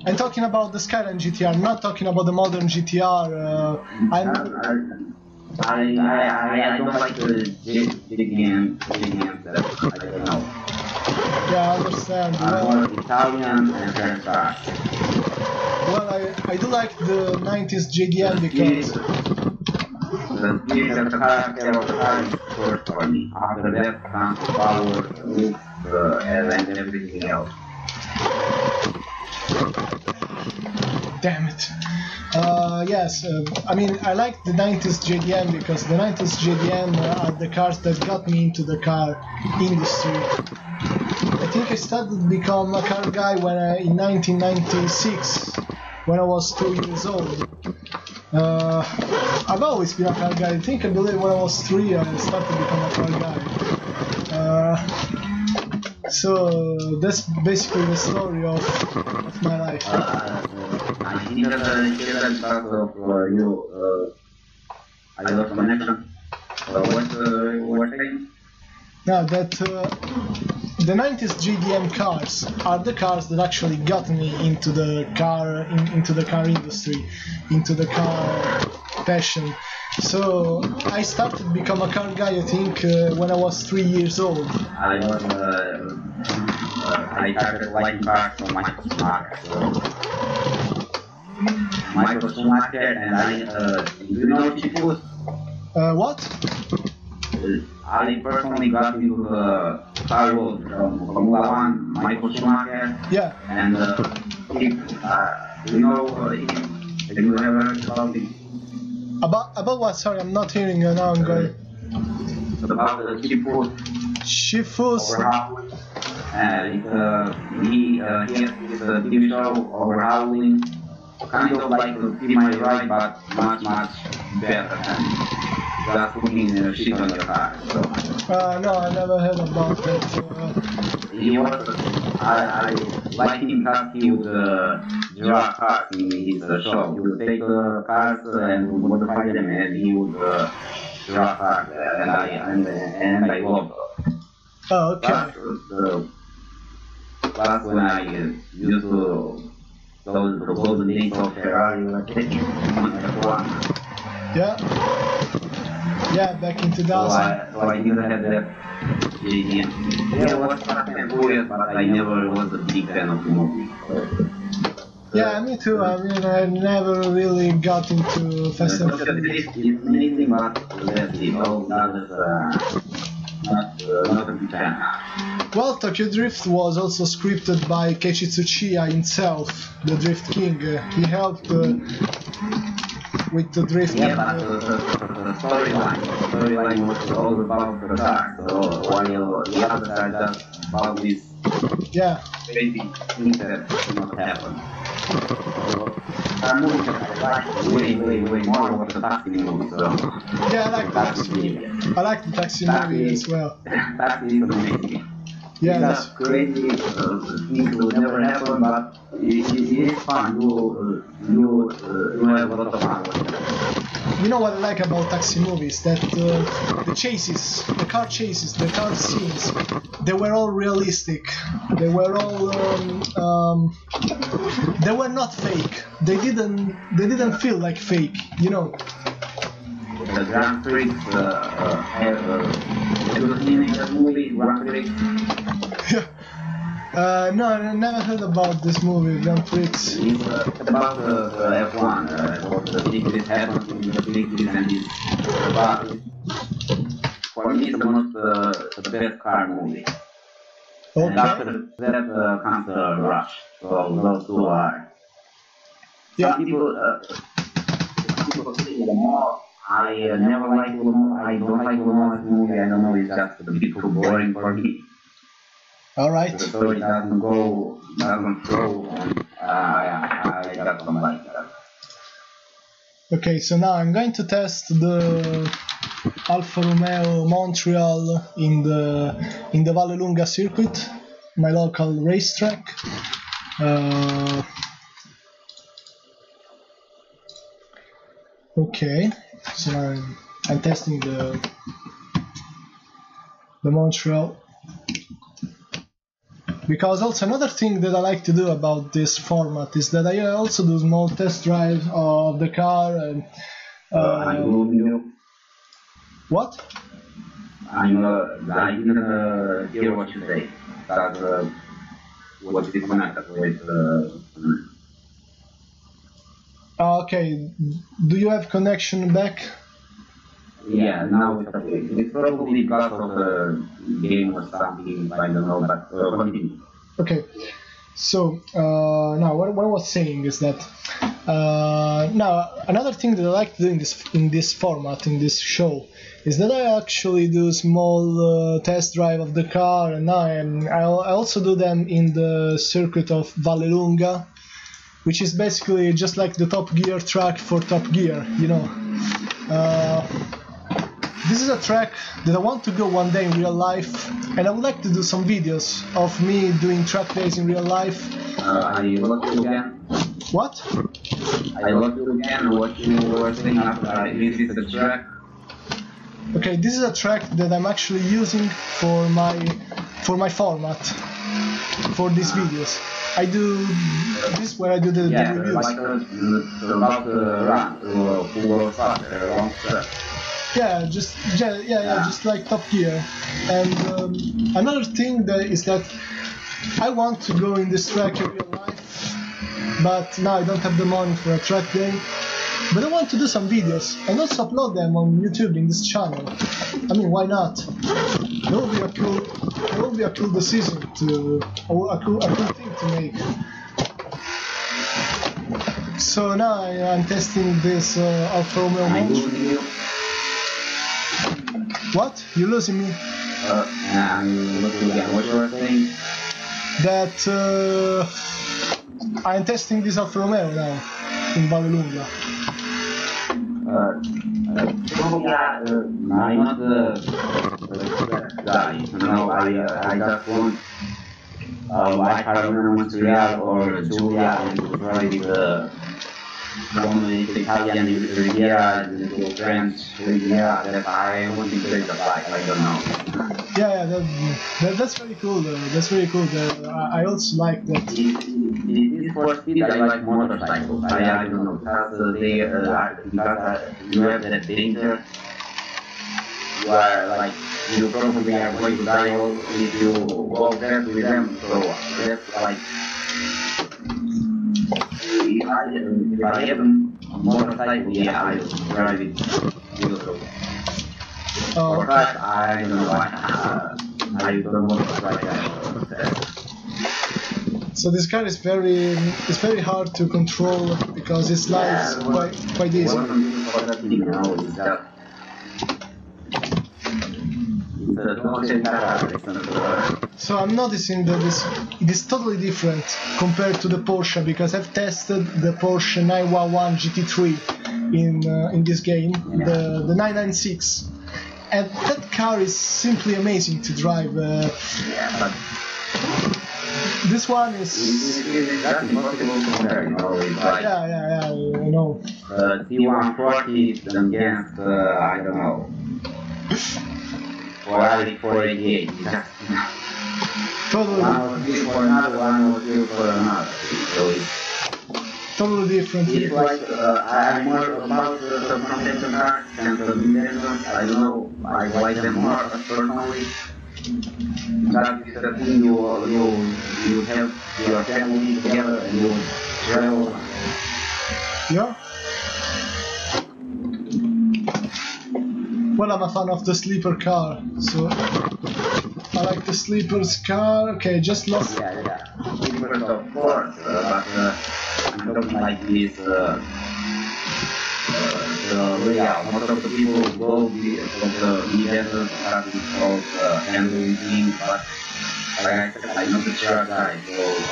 I'm talking about the Skyline GTR, I'm not talking about the modern GTR. I don't like the JDM that I don't know. Yeah, I understand. I'm more Italian and French cars. Well, I do like the 90s JDM because the spirit of the character of the car is first for me. After that comes the power, the look, and everything else. Damn it. Yes, I mean, I like the 90s JDM because the 90s JDM are the cars that got me into the car industry. I think I started to become a car guy in 1996, when I was 2 years old. I've always been a car guy. I believe when I was 3 I started to become a car guy. So that's basically the story of my life. I think that part of you, I lost connection. What you were saying? Now that the 90s GDM cars are the cars that actually got me into the car industry, into the car passion. So I started to become a car guy, I think, when I was 3 years old. I started liking cars from Michael Schumacher. Michael Schumacher and do you know Chipus? What? I personally got into the car world from Formula 1, Michael Schumacher. Yeah. And you know, have you ever heard about it? About what? Sorry, I'm not hearing you now. I'm going. About the Chipus. Chipus. He has this TV show overhauling, kind of like Be My Ride, but much better than just putting shit on your car. So. No, I never heard about that. He was, I like him because he would draw cars in his show. He would take cars and modify them, and he would draw cars, and I love it. Oh, okay. That's when I used to those golden days of Ferrari, like Yeah, back in 2000. So I didn't have that JDM. Yeah, it was Fast and Furious, but I never was a big fan of the movie. Yeah, me too. I mean, I never really got into Fast and Furious. It's amazing, but let's see, all others not a big fan. Well, Tokyo Drift was also scripted by Keiichi Tsuchiya himself, the Drift King. He helped with the drift. Yeah, but the storyline was all about the car, so while the others are just about this crazy thing that did not happen. Movies that I like way more was the taxi movie, so... Yeah, I like the taxi movie. I like the taxi movie as well. Taxi is amazing. Yeah, that's crazy. Things will never happen, but it is fun. You have a lot of fun. You know what I like about taxi movies? That the chases, the car chases, the car scenes, they were all realistic. They were all they were not fake. They didn't feel like fake. You know. The Grand Prix have you seen the movie Grand Prix? No, I never heard about this movie, Grand Prix. It's about the F1, what the things happen in the cities, and it's about, for me, it's the most, the best car movie. Okay. And after that comes the Rush, so those two are. Yeah. Some people say more. I never like Romeo. I don't like Romeo's movie. I don't know, it's just a bit too boring for me. Alright. The story doesn't flow, and I just don't like that. Okay, so now I'm going to test the Alfa Romeo Montreal in the Vallelunga circuit, my local racetrack. Okay, so I'm testing the Montreal. Because also another thing that I like to do about this format is that I also do small test drives of the car and what? I didn't hear what you say. That's what is connected with. Okay, do you have connection back? Yeah, now it's okay. It's probably because of the game or something, I don't know, but continue. Okay, so now what I was saying is that now another thing that I like to do in this format, in this show, is that I actually do small test drive of the car, and now I also do them in the circuit of Vallelunga, which is basically just like the Top Gear track for Top Gear, you know. This is a track that I want to go one day in real life, and I would like to do some videos of me doing track days in real life. I lost you again. What? I lost you again. What you were saying after this is the track. Okay, this is a track that I'm actually using for my format, for these videos. I do this where I do the reviews. Like about the run, who goes faster, long track. Yeah, just like Top Gear. And another thing is that I want to go in this track in real life, but now I don't have the money for a track day. But I want to do some videos and also upload them on YouTube in this channel. I mean, why not? That would be a cool decision or a cool thing to make. So now I'm testing this Alfa Romeo Montreal. What? You're losing me? I'm looking again. What you were saying? That I'm testing this Alfa Romeo now in Vallelunga. I'm not the guy. No, I just want like Montreal or Julia and try from Italian Riviera to French Riviera that I want to take the bike. I don't know. Yeah, that's very cool. That's very cool. I also like that. It is for speed. I like motorcycles. I don't know because you have that danger. You are like you probably are going to die if you go there with them. So that's like. If I have a motorcycle, yeah, I will drive it. For that, I don't know why. I don't want to try that. So this car is very hard to control because it slides quite easy. So I'm noticing that it is totally different compared to the Porsche, because I've tested the Porsche 911 GT3 in this game, the 996, And that car is simply amazing to drive. Yeah, but this one is. That's impossible to compare, you know. It's like Yeah, I know. T140 against, I don't know, Ferrari 488. Totally. One was built for another, one was built for another. So it's Totally different. It's like I'm more about the content cars and the Nintendo. I don't know. I like them more personally. That is the thing you have your family together and you travel. Yeah. Well, I'm a fan of the sleeper car, so I like the sleeper's car. Okay, just lost. Yeah. Sleepers of course, but I'm talking like this. The layout. Most of the people go from the Nintendo that is called handling thing, but like I said, I'm not a sure guy, so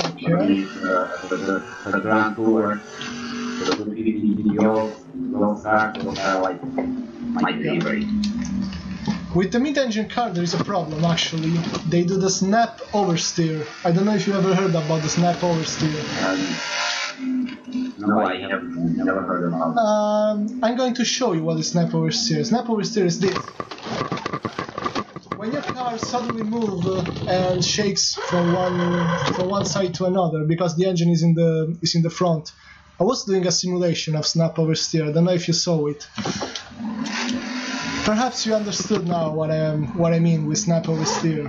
Okay. the Grand Tour, the 250 GTO, those cars are like my favorite. With the mid-engine car, there is a problem actually. They do the snap oversteer. I don't know if you ever heard about the snap oversteer. No, I have never heard about it. I'm going to show you what is snap oversteer. Snap oversteer is this. When your car suddenly moves and shakes from one side to another because the engine is in the front. I was doing a simulation of snap oversteer. I don't know if you saw it. Perhaps you understood now what I mean with snap oversteer.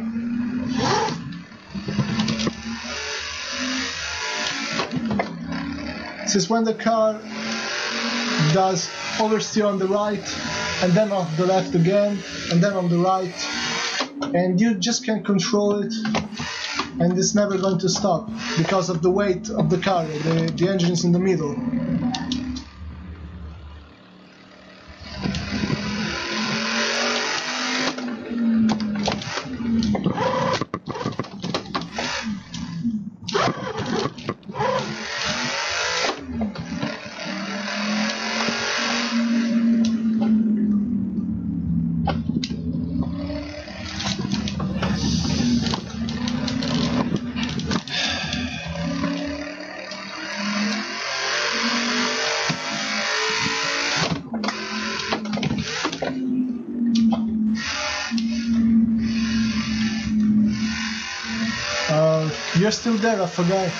This is when the car does oversteer on the right, and then on the left again, and then on the right, and you just can't control it, and it's never going to stop because of the weight of the car. The engine is in the middle. You're still there, Alfa Guy.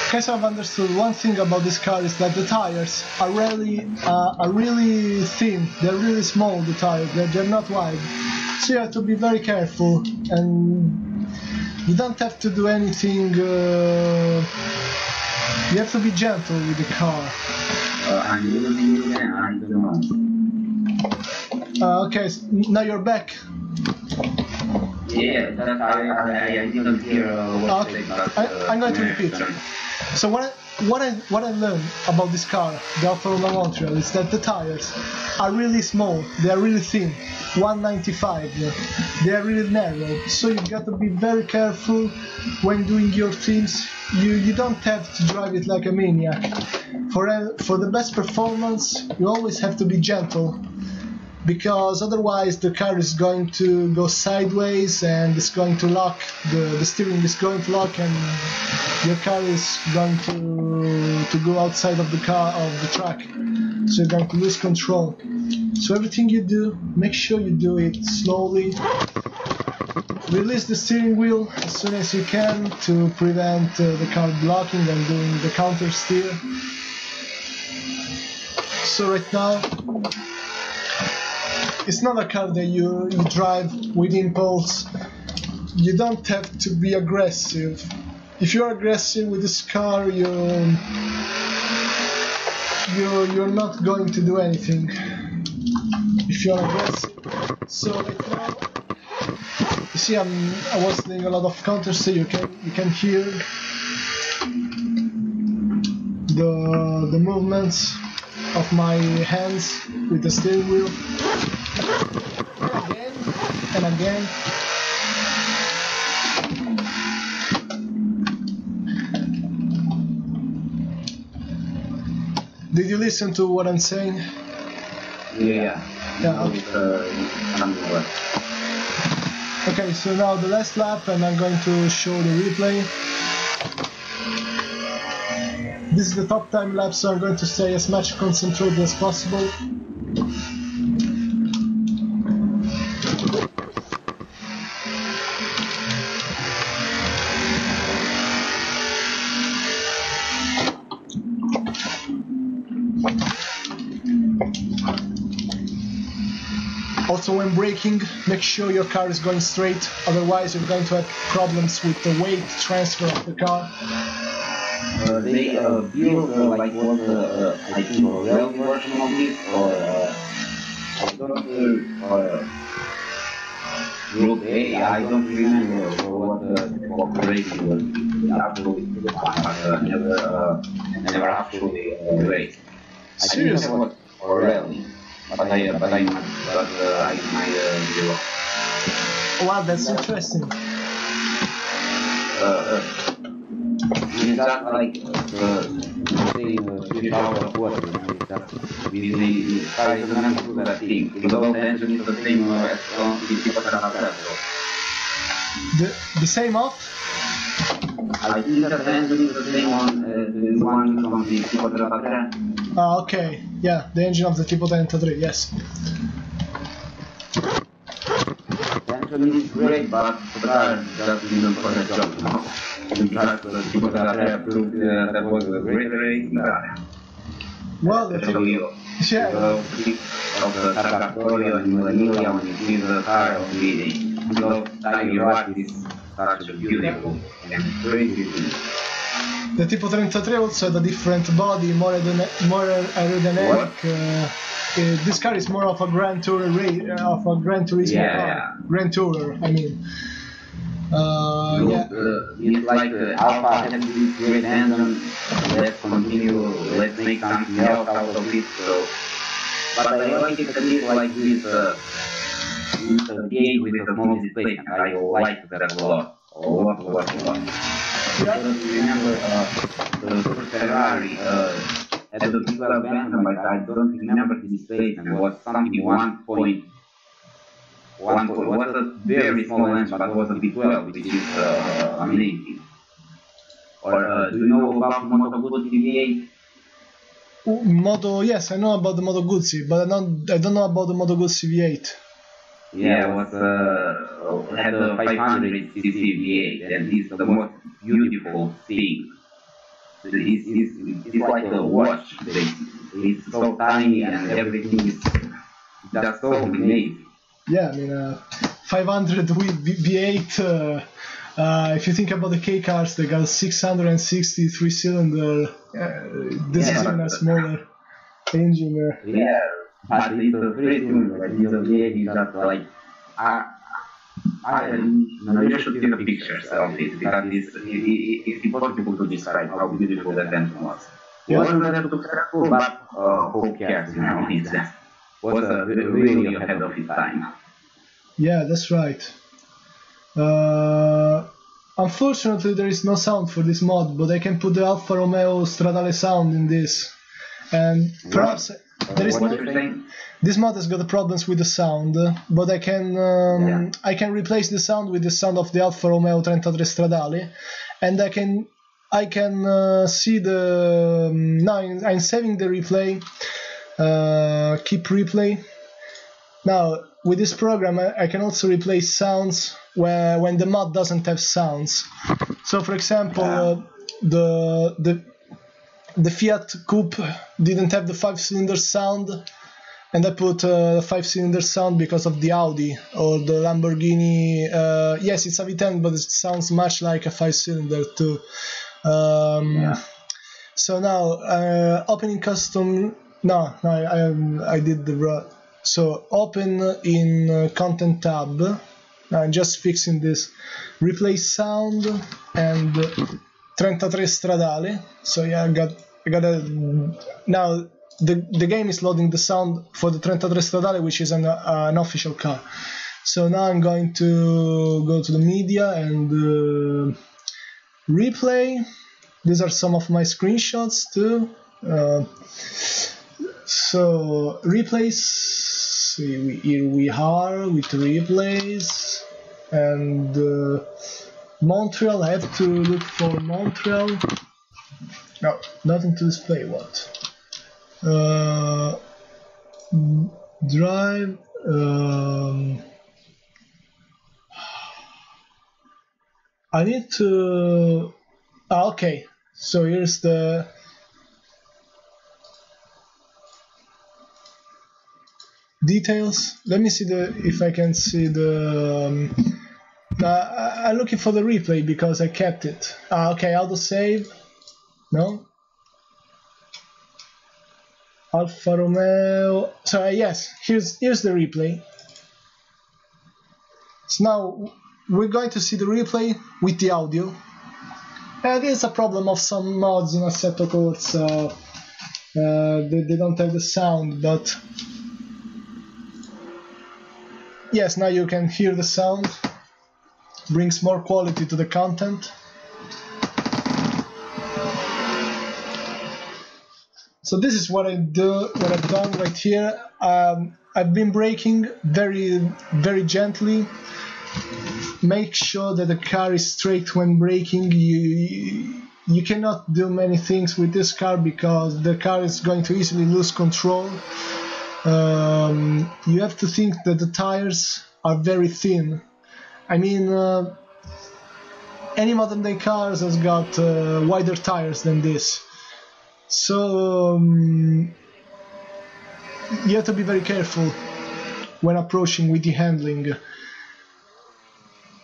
Okay, so I've understood one thing about this car is that the tires are really thin. They're really small. The tires, they're not wide. So you have to be very careful, and you don't have to do anything. You have to be gentle with the car. Okay, so now you're back. Yeah, that's I didn't hear what Okay, but, I'm going to repeat. So what I learned about this car, the Alfa Romeo Montreal, is that the tires are really small. They are really thin, 195. They are really narrow. So you've got to be very careful when doing your things. You don't have to drive it like a maniac. For the best performance, you always have to be gentle, because otherwise the car is going to go sideways and it's going to lock, the steering is going to lock, and your car is going to go outside of the track, so you're going to lose control. So everything you do, make sure you do it slowly. Release the steering wheel as soon as you can to prevent the car blocking and doing the counter steer. So right now, it's not a car that you drive with impulse. You don't have to be aggressive. If you're aggressive with this car, you're not going to do anything. If you're aggressive. So right now, you see, I was doing a lot of counter steer. You can hear the movements of my hands with the steering wheel. Again and again. Did you listen to what I'm saying? Yeah. Yeah. Okay, so now the last lap, and I'm going to show the replay. This is the top time lapse, so I'm going to stay as much concentrated as possible. Also, when braking, make sure your car is going straight, otherwise you're going to have problems with the weight transfer of the car. They build like what I think a real version of it, or Group A. I don't remember what the operation was. Absolutely, never actually raced. I think it was rally, but I might be wrong. Wow, that's interesting. It's just like the same Swedish Alfa Guy, we started to do that thing. We don't enter into the same restaurant with people that are better. The same off? I think that enter into the same one, the one from the people that are better. Ah, okay. Yeah, the engine of the Tipo 33, yes. The engine is great, but the car just didn't do the job, you know. Just the people that are proved that was a great race. Well, the Tipo... Yeah. Of the Targacorio and Vanilla, when you see the car of the tiny rock is such a beautiful and crazy thing. The Tipo 33 also had a different body, more aerodynamic. This car is more of a Grand Tourer Turismo car. Grand Tourer, I mean. Yeah. It's like Alfa has this great engine. Let's continue. Let's make something else out of it. So, but I like it a bit like this. Gate with a small displacement. I like that a lot. A lot. Because remember the Ferrari at the big abandonment, but I don't remember the displacement. It was something 1.1 was a very small engine, but it was a V12, which is amazing. Or do you know about Moto Guzzi V8? Yes, I know about the Moto Guzzi, but I don't know about the Moto Guzzi V8. Yeah, it had a 500cc V8, and it's the most beautiful thing. It's like a watch. It's so tiny and everything is just so amazing. Yeah, I mean, 500 with V8. If you think about the K cars, they got 663 cylinder. This is even a smaller engine. Yeah, but it's a very similar. It's a V8 is just like you should see the pictures of it because it's impossible to describe how beautiful that engine was. It wasn't that successful, but who cares? You know, it was really ahead of its time. Yeah, that's right. Unfortunately, there is no sound for this mod, but I can put the Alfa Romeo Stradale sound in this, and perhaps there is no. This mod has got problems with the sound, but I can replace the sound with the sound of the Alfa Romeo 33 Stradale, and I can see the. Now I'm saving the replay. Keep replay. Now with this program, I can also replace sounds when the mod doesn't have sounds. So, for example, the Fiat Coupe didn't have the 5-cylinder sound, and I put a 5-cylinder sound because of the Audi or the Lamborghini. Yes, it's a V10, but it sounds much like a 5-cylinder too. So now opening custom. No, I did the. So open in content tab. Now I'm just fixing this. Replace sound and 33 Stradale. So yeah, I got a. Now the game is loading the sound for the 33 Stradale, which is an official car. So now I'm going to go to the media and replay. These are some of my screenshots too. So replays. Here we are with replays and Montreal. I have to look for Montreal. No, nothing to display. What? Drive. I need to. Okay, so here's the. Details. Let me see if I can see the. I'm looking for the replay because I kept it. Okay, autosave. No. Alfa Romeo. So yes, here's the replay. So now we're going to see the replay with the audio. And it's a problem of some mods in Assetto Corsa. They don't have the sound, but. Yes, now you can hear the sound. Brings more quality to the content. So this is what I've done right here. I've been braking very, very gently. Make sure that the car is straight when braking. You cannot do many things with this car because the car is going to easily lose control. You have to think that the tires are very thin. I mean, any modern day cars has got wider tires than this. So you have to be very careful when approaching with the handling.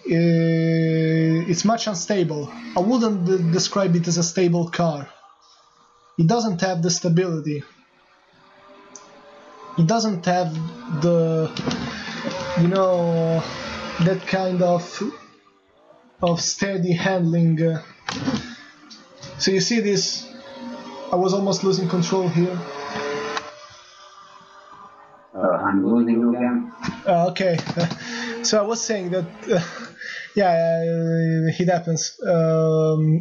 It's much unstable. I wouldn't describe it as a stable car. It doesn't have the stability. It doesn't have the, that kind of steady handling. So you see this, I was almost losing control here. I'm losing you again. Okay, so I was saying that, it happens.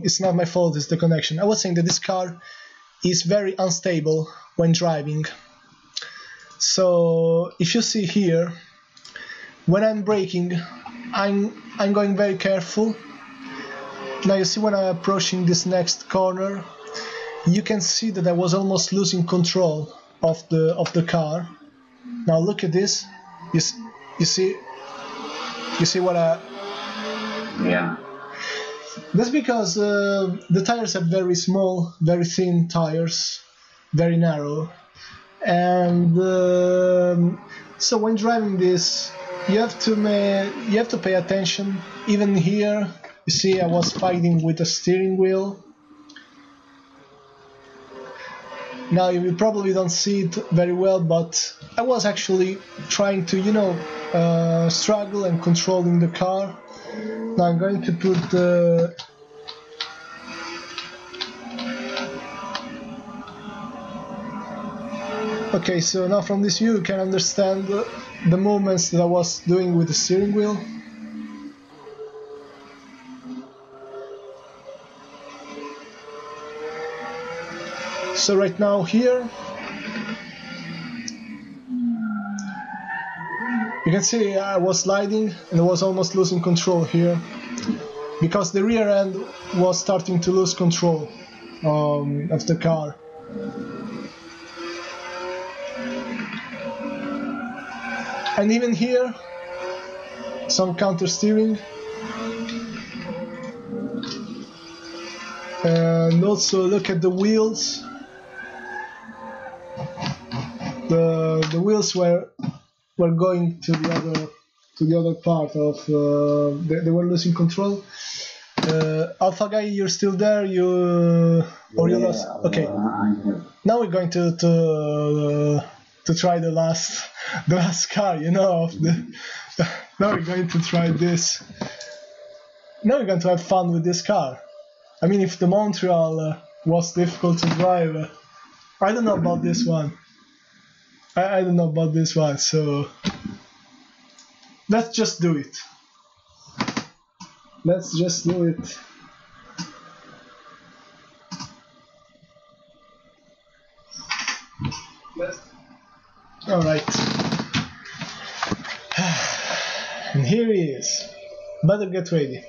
It's not my fault, it's the connection. I was saying that this car is very unstable when driving. So if you see here, when I'm braking, I'm going very careful. Now you see when I'm approaching this next corner, you can see that I was almost losing control of the car. Now look at this. You see what Yeah. That's because the tires are very small, very thin tires, very narrow, and so when driving this, you have to pay attention. Even here, you see, I was fighting with the steering wheel. Now you probably don't see it very well, but I was actually trying to, struggle and controlling the car. Now I'm going to put the okay, so now from this view you can understand the movements that I was doing with the steering wheel. So right now here you can see I was sliding and I was almost losing control here because the rear end was starting to lose control of the car. And even here, some counter steering, and also look at the wheels. The wheels were going to the other part of they were losing control. Alfa Guy, you're still there? Or you lost? Okay. Now we're going to try the last car, now we're going to try this. Now we're going to have fun with this car. I mean, if the Montreal was difficult to drive, I don't know about this one. I don't know about this one, so let's just do it. Let's just do it. Alright. And here he is. Better get ready.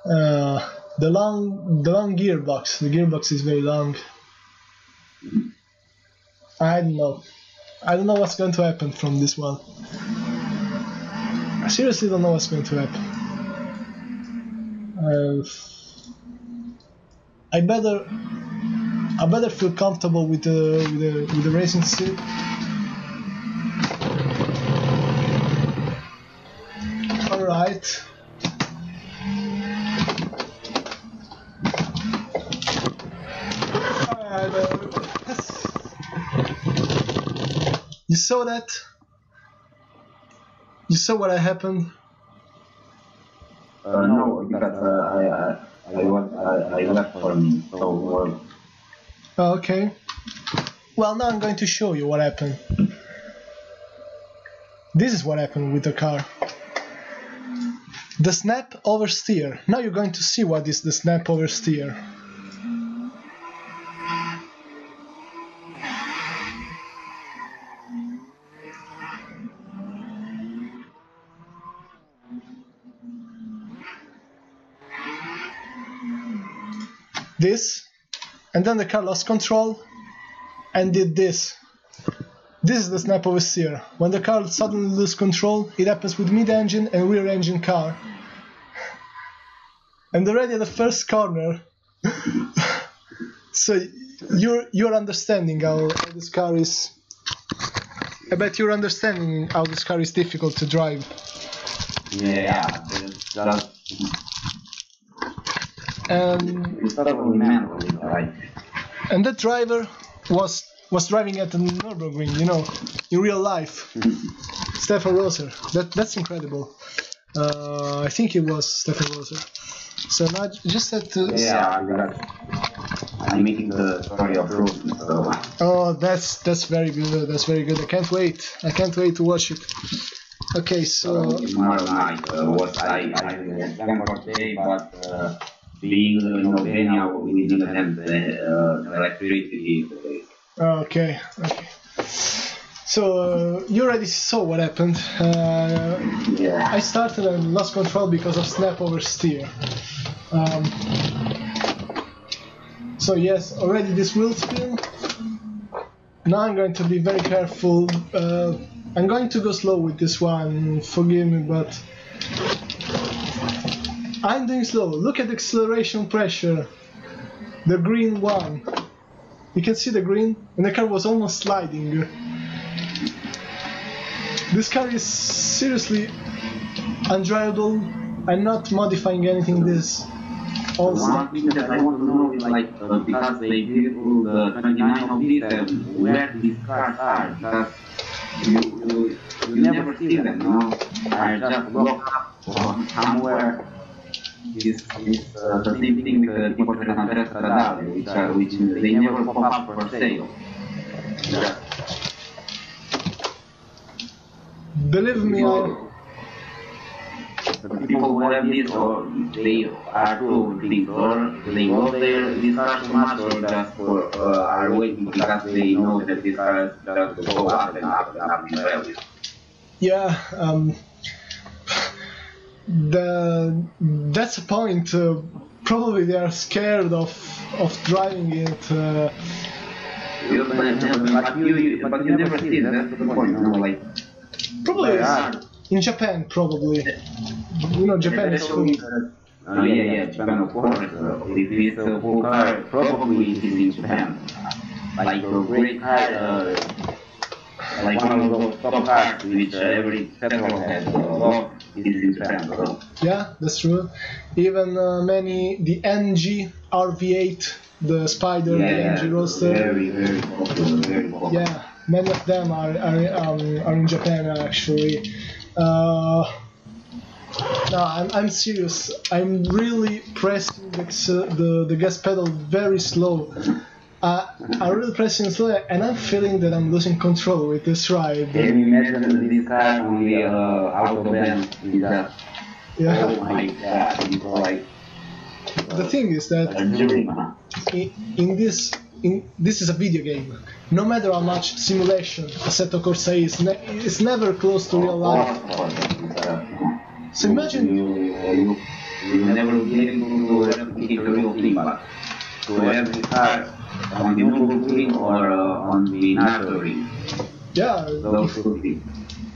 The long gearbox. The gearbox is very long. I don't know. I don't know what's going to happen from this one. I seriously don't know what's going to happen. I better feel comfortable with the racing seat. All right. You saw that? You saw what happened? No, because I left for me. So. Okay. Well, now I'm going to show you what happened. This is what happened with the car. The snap oversteer. Now you're going to see what is the snap oversteer. This, and then the car lost control and did this. This is the snap oversteer. When the car suddenly loses control, it happens with mid-engine and rear-engine car. And already at the first corner, so you're understanding how this car is. I bet you're understanding how this car is difficult to drive. Yeah, and that driver was driving at the Nürburgring, in real life. Stefan Roser. That's incredible. I think it was Stefan Roser. So now I just had to. Yeah, I'm making the story of Ruf. So. Oh, that's very good. That's very good. I can't wait. I can't wait to watch it. Okay, so. Tomorrow night was I plan for today, but being in Albania, we didn't have the electricity. Okay. So you already saw what happened. Yeah. I started and lost control because of snap oversteer. So yes, already this wheel spin. Now I'm going to be very careful. I'm going to go slow with this one. Forgive me, but I'm doing slow. Look at the acceleration pressure. The green one. You can see the green, and the car was almost sliding. This car is seriously undrivable. I'm not modifying anything this. Also, one thing that I want to know is like because they did all the 29 of these, where these cars are, because you never see them, you know. I just look up somewhere. This the same thing with the tipo interessante, which they never pop up for sale. Yeah. believe me, The people who have this, or they are true things, or they love these cars so much, or just are waiting because they know that these cars just go up and up and up in value. yeah, that's a point. Probably they are scared of driving it. But you never see that. That's the point, you know, like. Probably in Japan, probably. You know, Japan is cool. Oh yeah, Japan, of course. If it's a full car, probably it is in Japan. Like a great car, like one of those top cars which every petrol has is in Japan. So. Yeah, that's true. Even the NG RV8, the Spider, the NG Roadster. Very popular, very popular. Yeah, many of them are in Japan actually. No, I'm serious. I'm really pressing the gas pedal very slow. I'm really pressing slow, and I'm feeling that I'm losing control with this ride. Can you imagine this car only auto band is that? Yeah. Oh my god, it's like. The thing is that this is a video game. No matter how much simulation Assetto Corsa is, it's never close to real life. So imagine you never be able to replicate the real thing, but to have the car on the Nürburgring or on the Nürburgring. Yeah.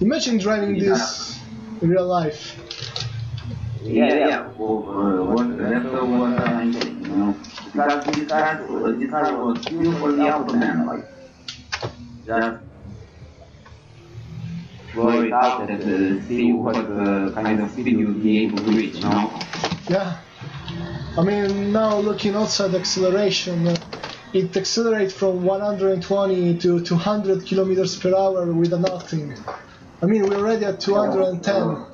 Imagine driving this in real life. Yeah. Well, that's what I'm saying, you know. Because this car was pure for the auto man, like just go it out and see what kind of speed you'll be able to reach, you know. Yeah. I mean, now looking outside the acceleration, it accelerates from 120 to 200 kilometers per hour with nothing. I mean, we're already at 210.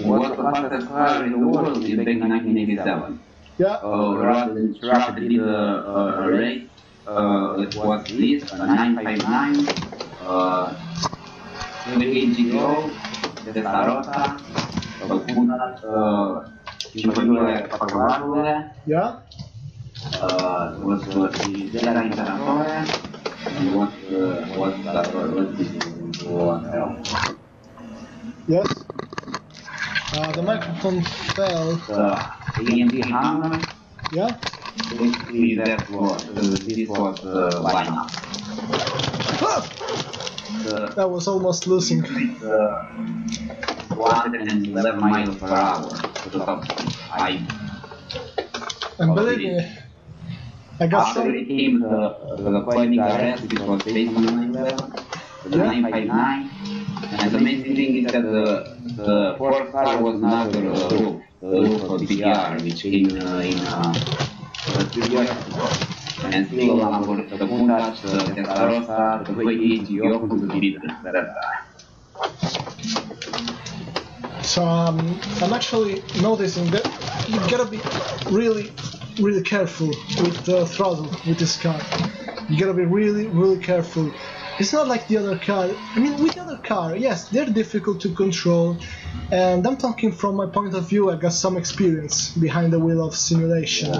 What the fastest car in the world is back in 1987. Yeah. Ruff did a race. It was this, a 959, 28 GTO, Testarossa, Yeah. It was the della Integrale, and what's that else? Yes. The microphone fell. AMD Hammer. Yeah. Basically, this was lineup. That was almost losing. 211 miles per hour. And believe me, I got after it came the quite big arrest, which was based on the 911, the 959. And the main thing is that the fourth car was not the RUF, of CTR, which came in 3 years ago. And still, the puntas, the Testarossa, the 28 GTO couldn't beat that guy. So I'm actually noticing that you gotta be really careful with the throttle with this car. You gotta be really careful. It's not like the other car. I mean, with the other car, yes, they're difficult to control, and I'm talking from my point of view. I got some experience behind the wheel of simulation,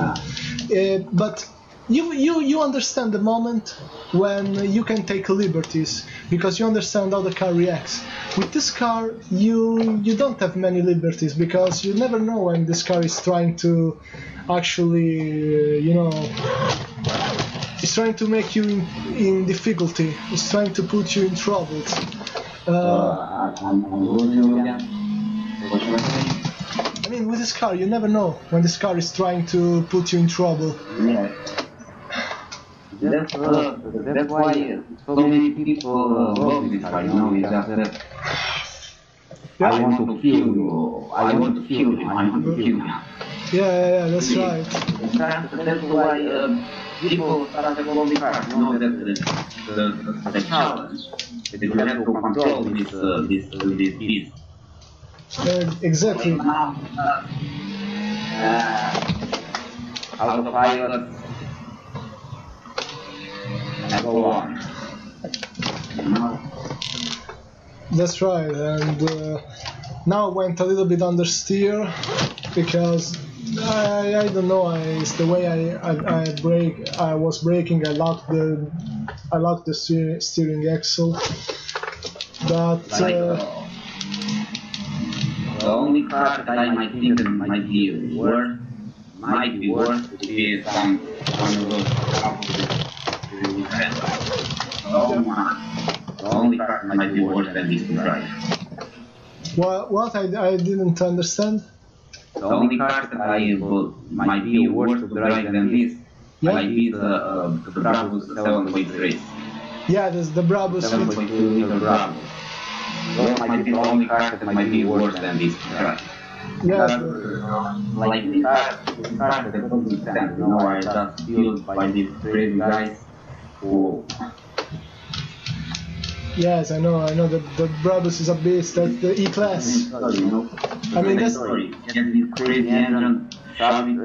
but you understand the moment when you can take liberties because you understand how the car reacts. With this car, you don't have many liberties because you never know when this car is trying to actually, it's trying to make you in difficulty. It's trying to put you in troubles. I mean, with this car, you never know when this car is trying to put you in trouble. Yeah. That's why so many people love this car, you know, it's just that Yeah. I want to kill you, I want to kill you, I want to kill you. Yeah, that's right. That's why people start to love the car, you know, that the challenge, that you have to control this beast. Exactly. Autopilot, and go on. That's right, and now I went a little bit understeer because I don't know. It's the way I brake. I was braking. I locked the steering axle, but the only car that I might think that might be worse would be some of those the only car that might be worse than this to drive. What I didn't understand. The only car that might be worse to drive than this might be the Brabus 7.3. Yeah, there's the Brabus 7.2 liter Brabus. Those might be the only cars that might be worse than this to drive. Yeah. Like the cars that doesn't stand, you know, are just built by these crazy guys who... Yes, I know that the Brabus is a beast. That's the E-Class. You know, I mean, that's... Get this crazy engine, shove it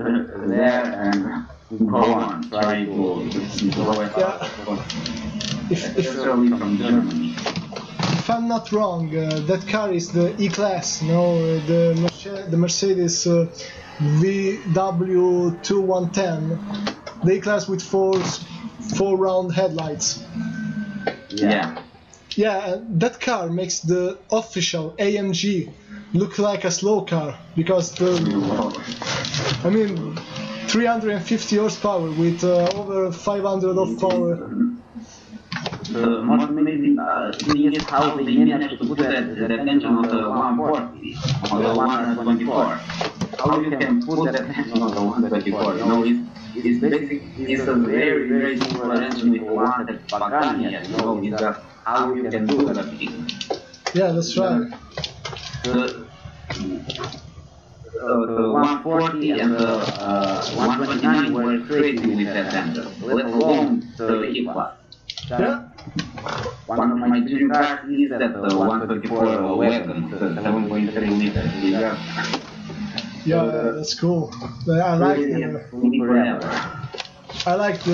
there, and go on, try to go as far as possible. Especially from Germany. If I'm not wrong, that car is the E-Class, no? The Mercedes VW2110, the E-Class with four round headlights. Yeah. Yeah, that car makes the official AMG look like a slow car because I mean, 350 horsepower with over 500 of power. The most amazing thing is how they managed to put that engine on the 140, on the 124. How you can put that engine on the 124? You know, it's basically it's a very, very similar engine with the one that Pagani has. You know, it's just how you can do that thing. Yeah, that's right. The 140 and the 129 were crazy with that engine, let alone the E-Class. Yeah. One of my dream cars is that 124 wagon, the 7.3 liter. Yeah, that's cool. I like the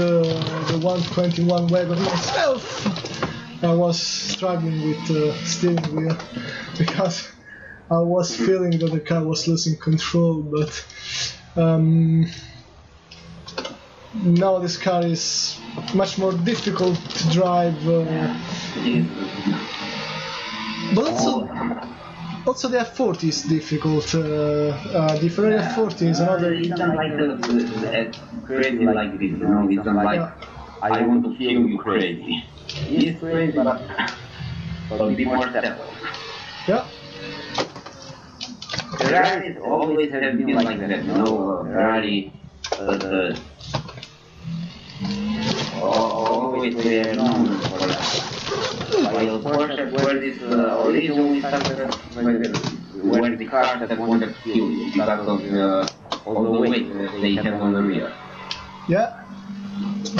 121 wagon myself. I was struggling with the steering wheel because I was feeling that the car was losing control, but now this car is much more difficult to drive, but also the F40 is difficult. The Ferrari F40 is another. It's not like crazy like this, you know. It's not like I want to kill you crazy. It's crazy, but be more settled. Yeah. Ferrari always have been like that, you know. Ferrari, always were known for that. While Porsche were this originally started were the cars that wanted to kill you because of all the weight that they had on the rear. Yeah,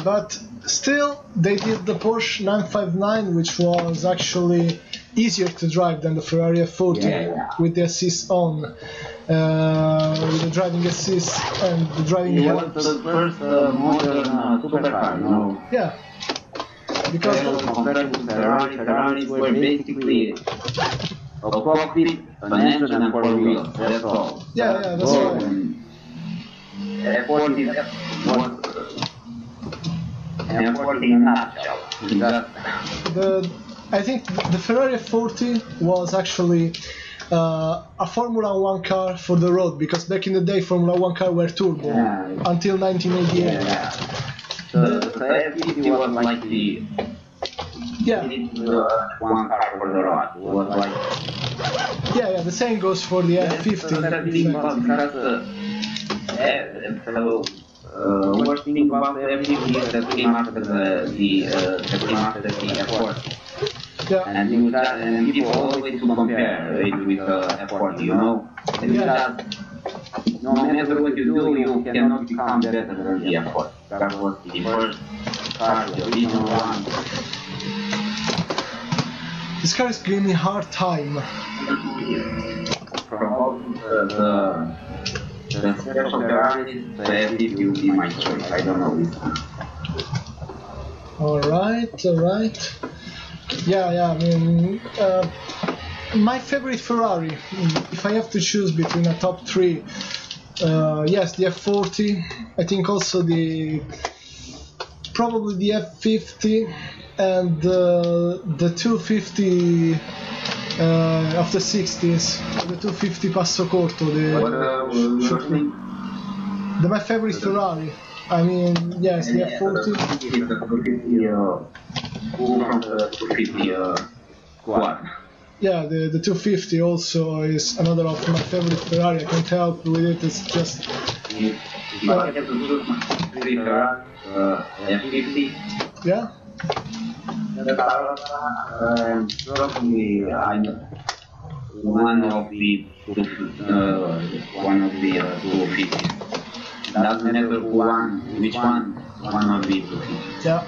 but still they did the Porsche 959, which was actually easier to drive than the Ferrari F40 with the assist on, with the driving assist and the driving help. It was the first modern supercar, you know. Yeah. Because compared to Ferraris were basically a cockpit, an engine and four wheels, that's all. Yeah, that's right. F40 was F40 in a nutshell. I think the Ferrari F40 was actually a Formula 1 car for the road, because back in the day Formula 1 cars were turbo until 1988. The F50 was like Yeah. One car for the road. It was like... Yeah, the same goes for the F50. Worst thing about the F50 is that came after the F40. Yeah. And people always to compare it with F40, you know? And just, no matter what you do, you cannot become better than the F40. That was the first car, the original one. This car is giving me a hard time. From all the special Ferraris, the F50 will be my choice. I don't know which one. Alright. Yeah, I mean, my favorite Ferrari, if I have to choose between a top 3, yes, the F40, I think also probably the F50, and the 250 of the 60s, the 250 Passo Corto, my favorite Ferrari. I mean, yes, the F40. From the 250 squad. Yeah, the 250 also is another of my favorite Ferrari. I can't help with it. It's just. If I have to choose my favorite Ferrari, F50. Yeah. Probably I'm one of the 250. Doesn't matter which one of the 250. Yeah.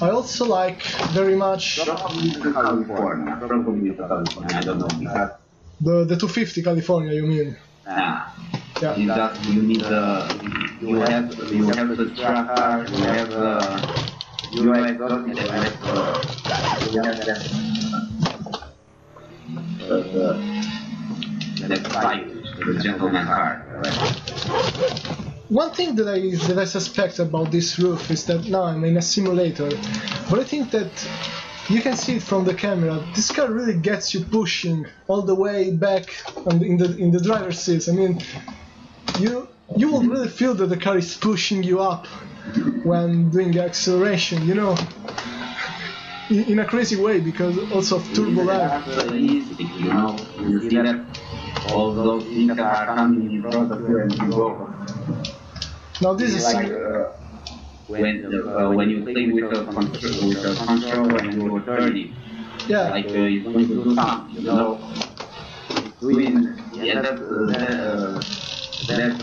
I also like very much California. Probably California. I don't know. The 250 California, you mean? Yeah. Yeah. You need you have the tracker, you have you have the bike, the gentleman car. One thing that I suspect about this roof is that now I'm in a simulator, but I think that you can see it from the camera. This car really gets you pushing all the way back in the driver's seats. I mean, you will really feel that the car is pushing you up when doing acceleration, you know, in a crazy way because also of turbo lag. You know, you see that all those things that are coming in front of you and you go. Now this is like when you play with the control and you were 30. Yeah. Like it's going to do something, you know. Doing that's doesn't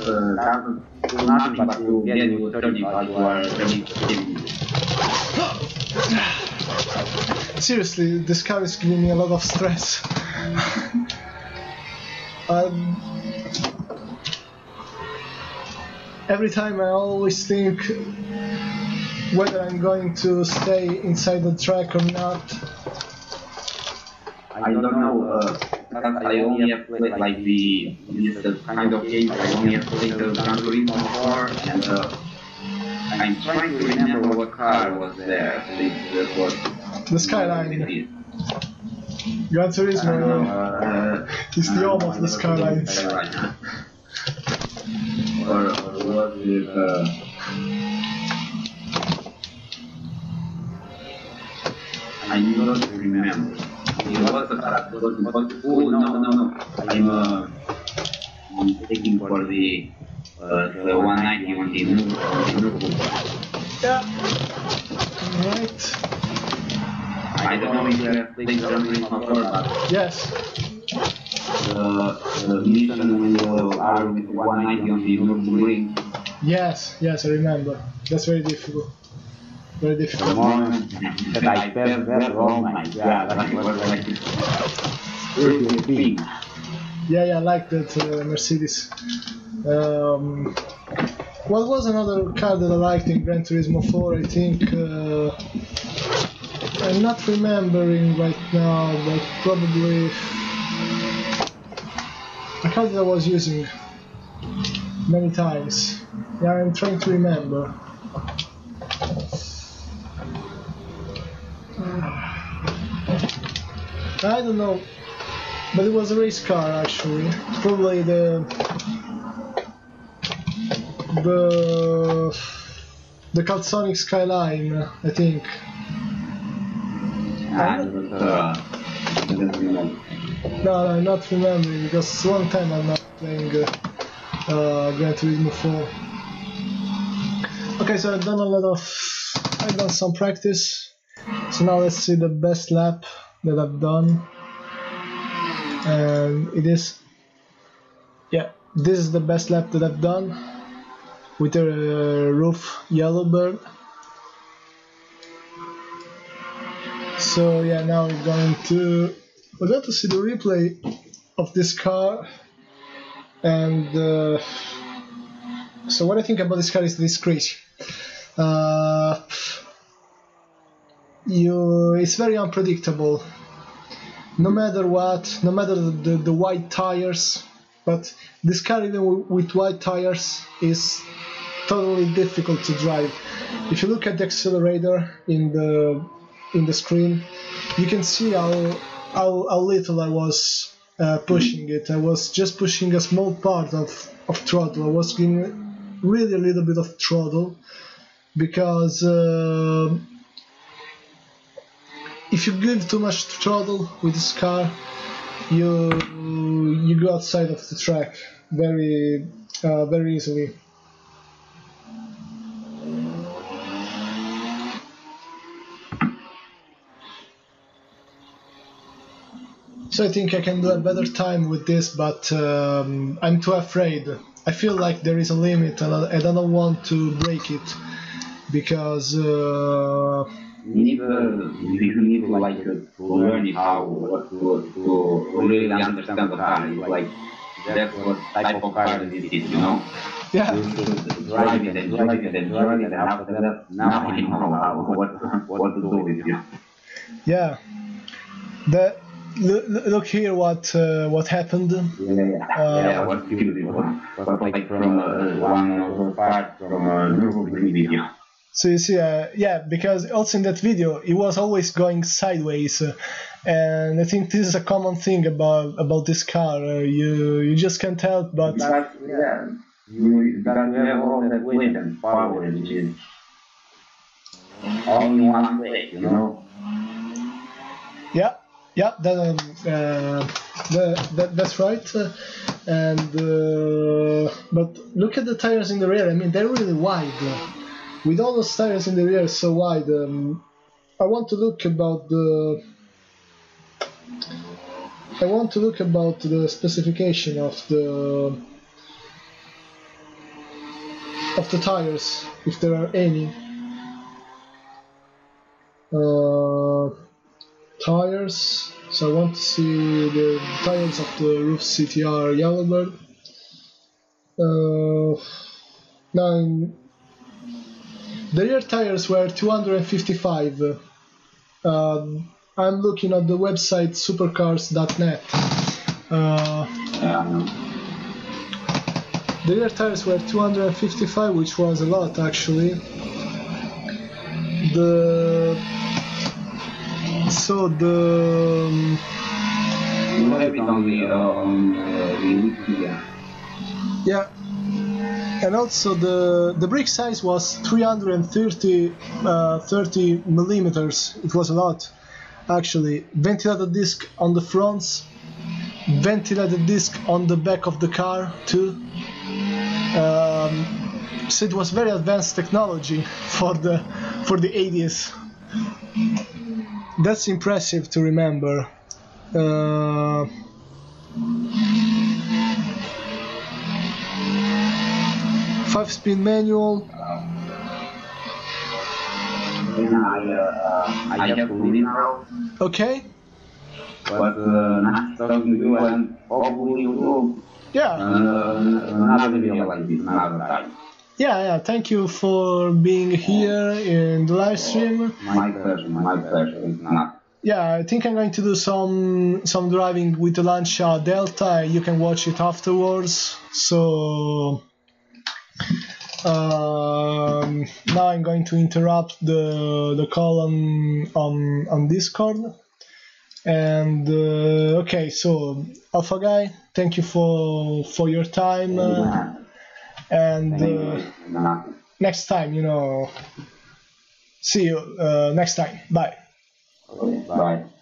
do nothing but to get you 30, but you are ready to kill you. Seriously, this car is giving me a lot of stress. Every time I always think whether I'm going to stay inside the track or not. I don't know, I only have played like this kind of game, I only have played the Gran Turismo 4 and I'm trying to remember what car was there. It was the Skyline. Gran Turismo is the home of the Skylines. Or was it I don't remember. It was a car, no. I'm taking for the 190 on the new. Yeah. Right. I don't know if you have played Gran Turismo 4, but yes. The mission when you are with 190 on the Nürburgring. Yes, I remember. That's very difficult. Very difficult. The moment that I felt that, oh my god, that was like really big. Yeah, I like that Mercedes. What was another car that I liked in Gran Turismo 4? I think I'm not remembering right now, but probably a car that I was using many times. Yeah, I'm trying to remember. I don't know, but it was a race car actually. Probably the Calsonic Skyline, I think. No, I'm not remembering because it's a long time I'm not playing Gran Turismo 4. Okay, so I've done some practice. So now let's see the best lap that I've done. And it is, yeah, this is the best lap that I've done with a RUF Yellowbird. So yeah, now we're going to see the replay of this car. And so what I think about this car is this crazy. It's very unpredictable. No matter what, no matter the white tires, but this car even with white tires is totally difficult to drive. If you look at the accelerator in the screen, you can see how little I was pushing it. I was just pushing a small part of throttle. I was giving really a little bit of throttle because if you give too much throttle with this car, you go outside of the track very easily. So I think I can do a better time with this, but I'm too afraid. I feel like there is a limit and I don't want to break it because you need like to learn how to really understand the car. Like that's what type of car it is, you know. Yeah. You should drive it and after that, now I know what to do with you. Yeah. Look here what happened. Yeah, what beautiful. But like from one of the parts from a video. So you see, yeah, because also in that video it was always going sideways, and I think this is a common thing about this car. You just can't help but. Yeah, you have all that weight and power, which is only one way, you know. Yeah. Yeah, that's right. And but look at the tires in the rear. I mean, they're really wide. With all those tires in the rear so wide, I want to look about the specification of the tires, if there are any. Tires. So I want to see the tires of the RUF CTR Yellowbird. Now the rear tires were 255. I'm looking at the website supercars.net. The rear tires were 255, which was a lot actually. Yeah, and also the brake size was 330 30 millimeters. It was a lot actually. Ventilated disc on the fronts, ventilated disc on the back of the car too. So it was very advanced technology for the 80s. That's impressive to remember. 5-speed manual. I have to leave now. Okay. But nice talking to you, and hopefully you will. Yeah. Another video like this another time. Yeah. Thank you for being here in the live stream. My pleasure. It's not. Yeah, I think I'm going to do some driving with the Lancia Delta. You can watch it afterwards. So now I'm going to interrupt the call on Discord. And okay, so Alfa Guy, thank you for your time. And next time, see you next time. Bye. Okay, bye.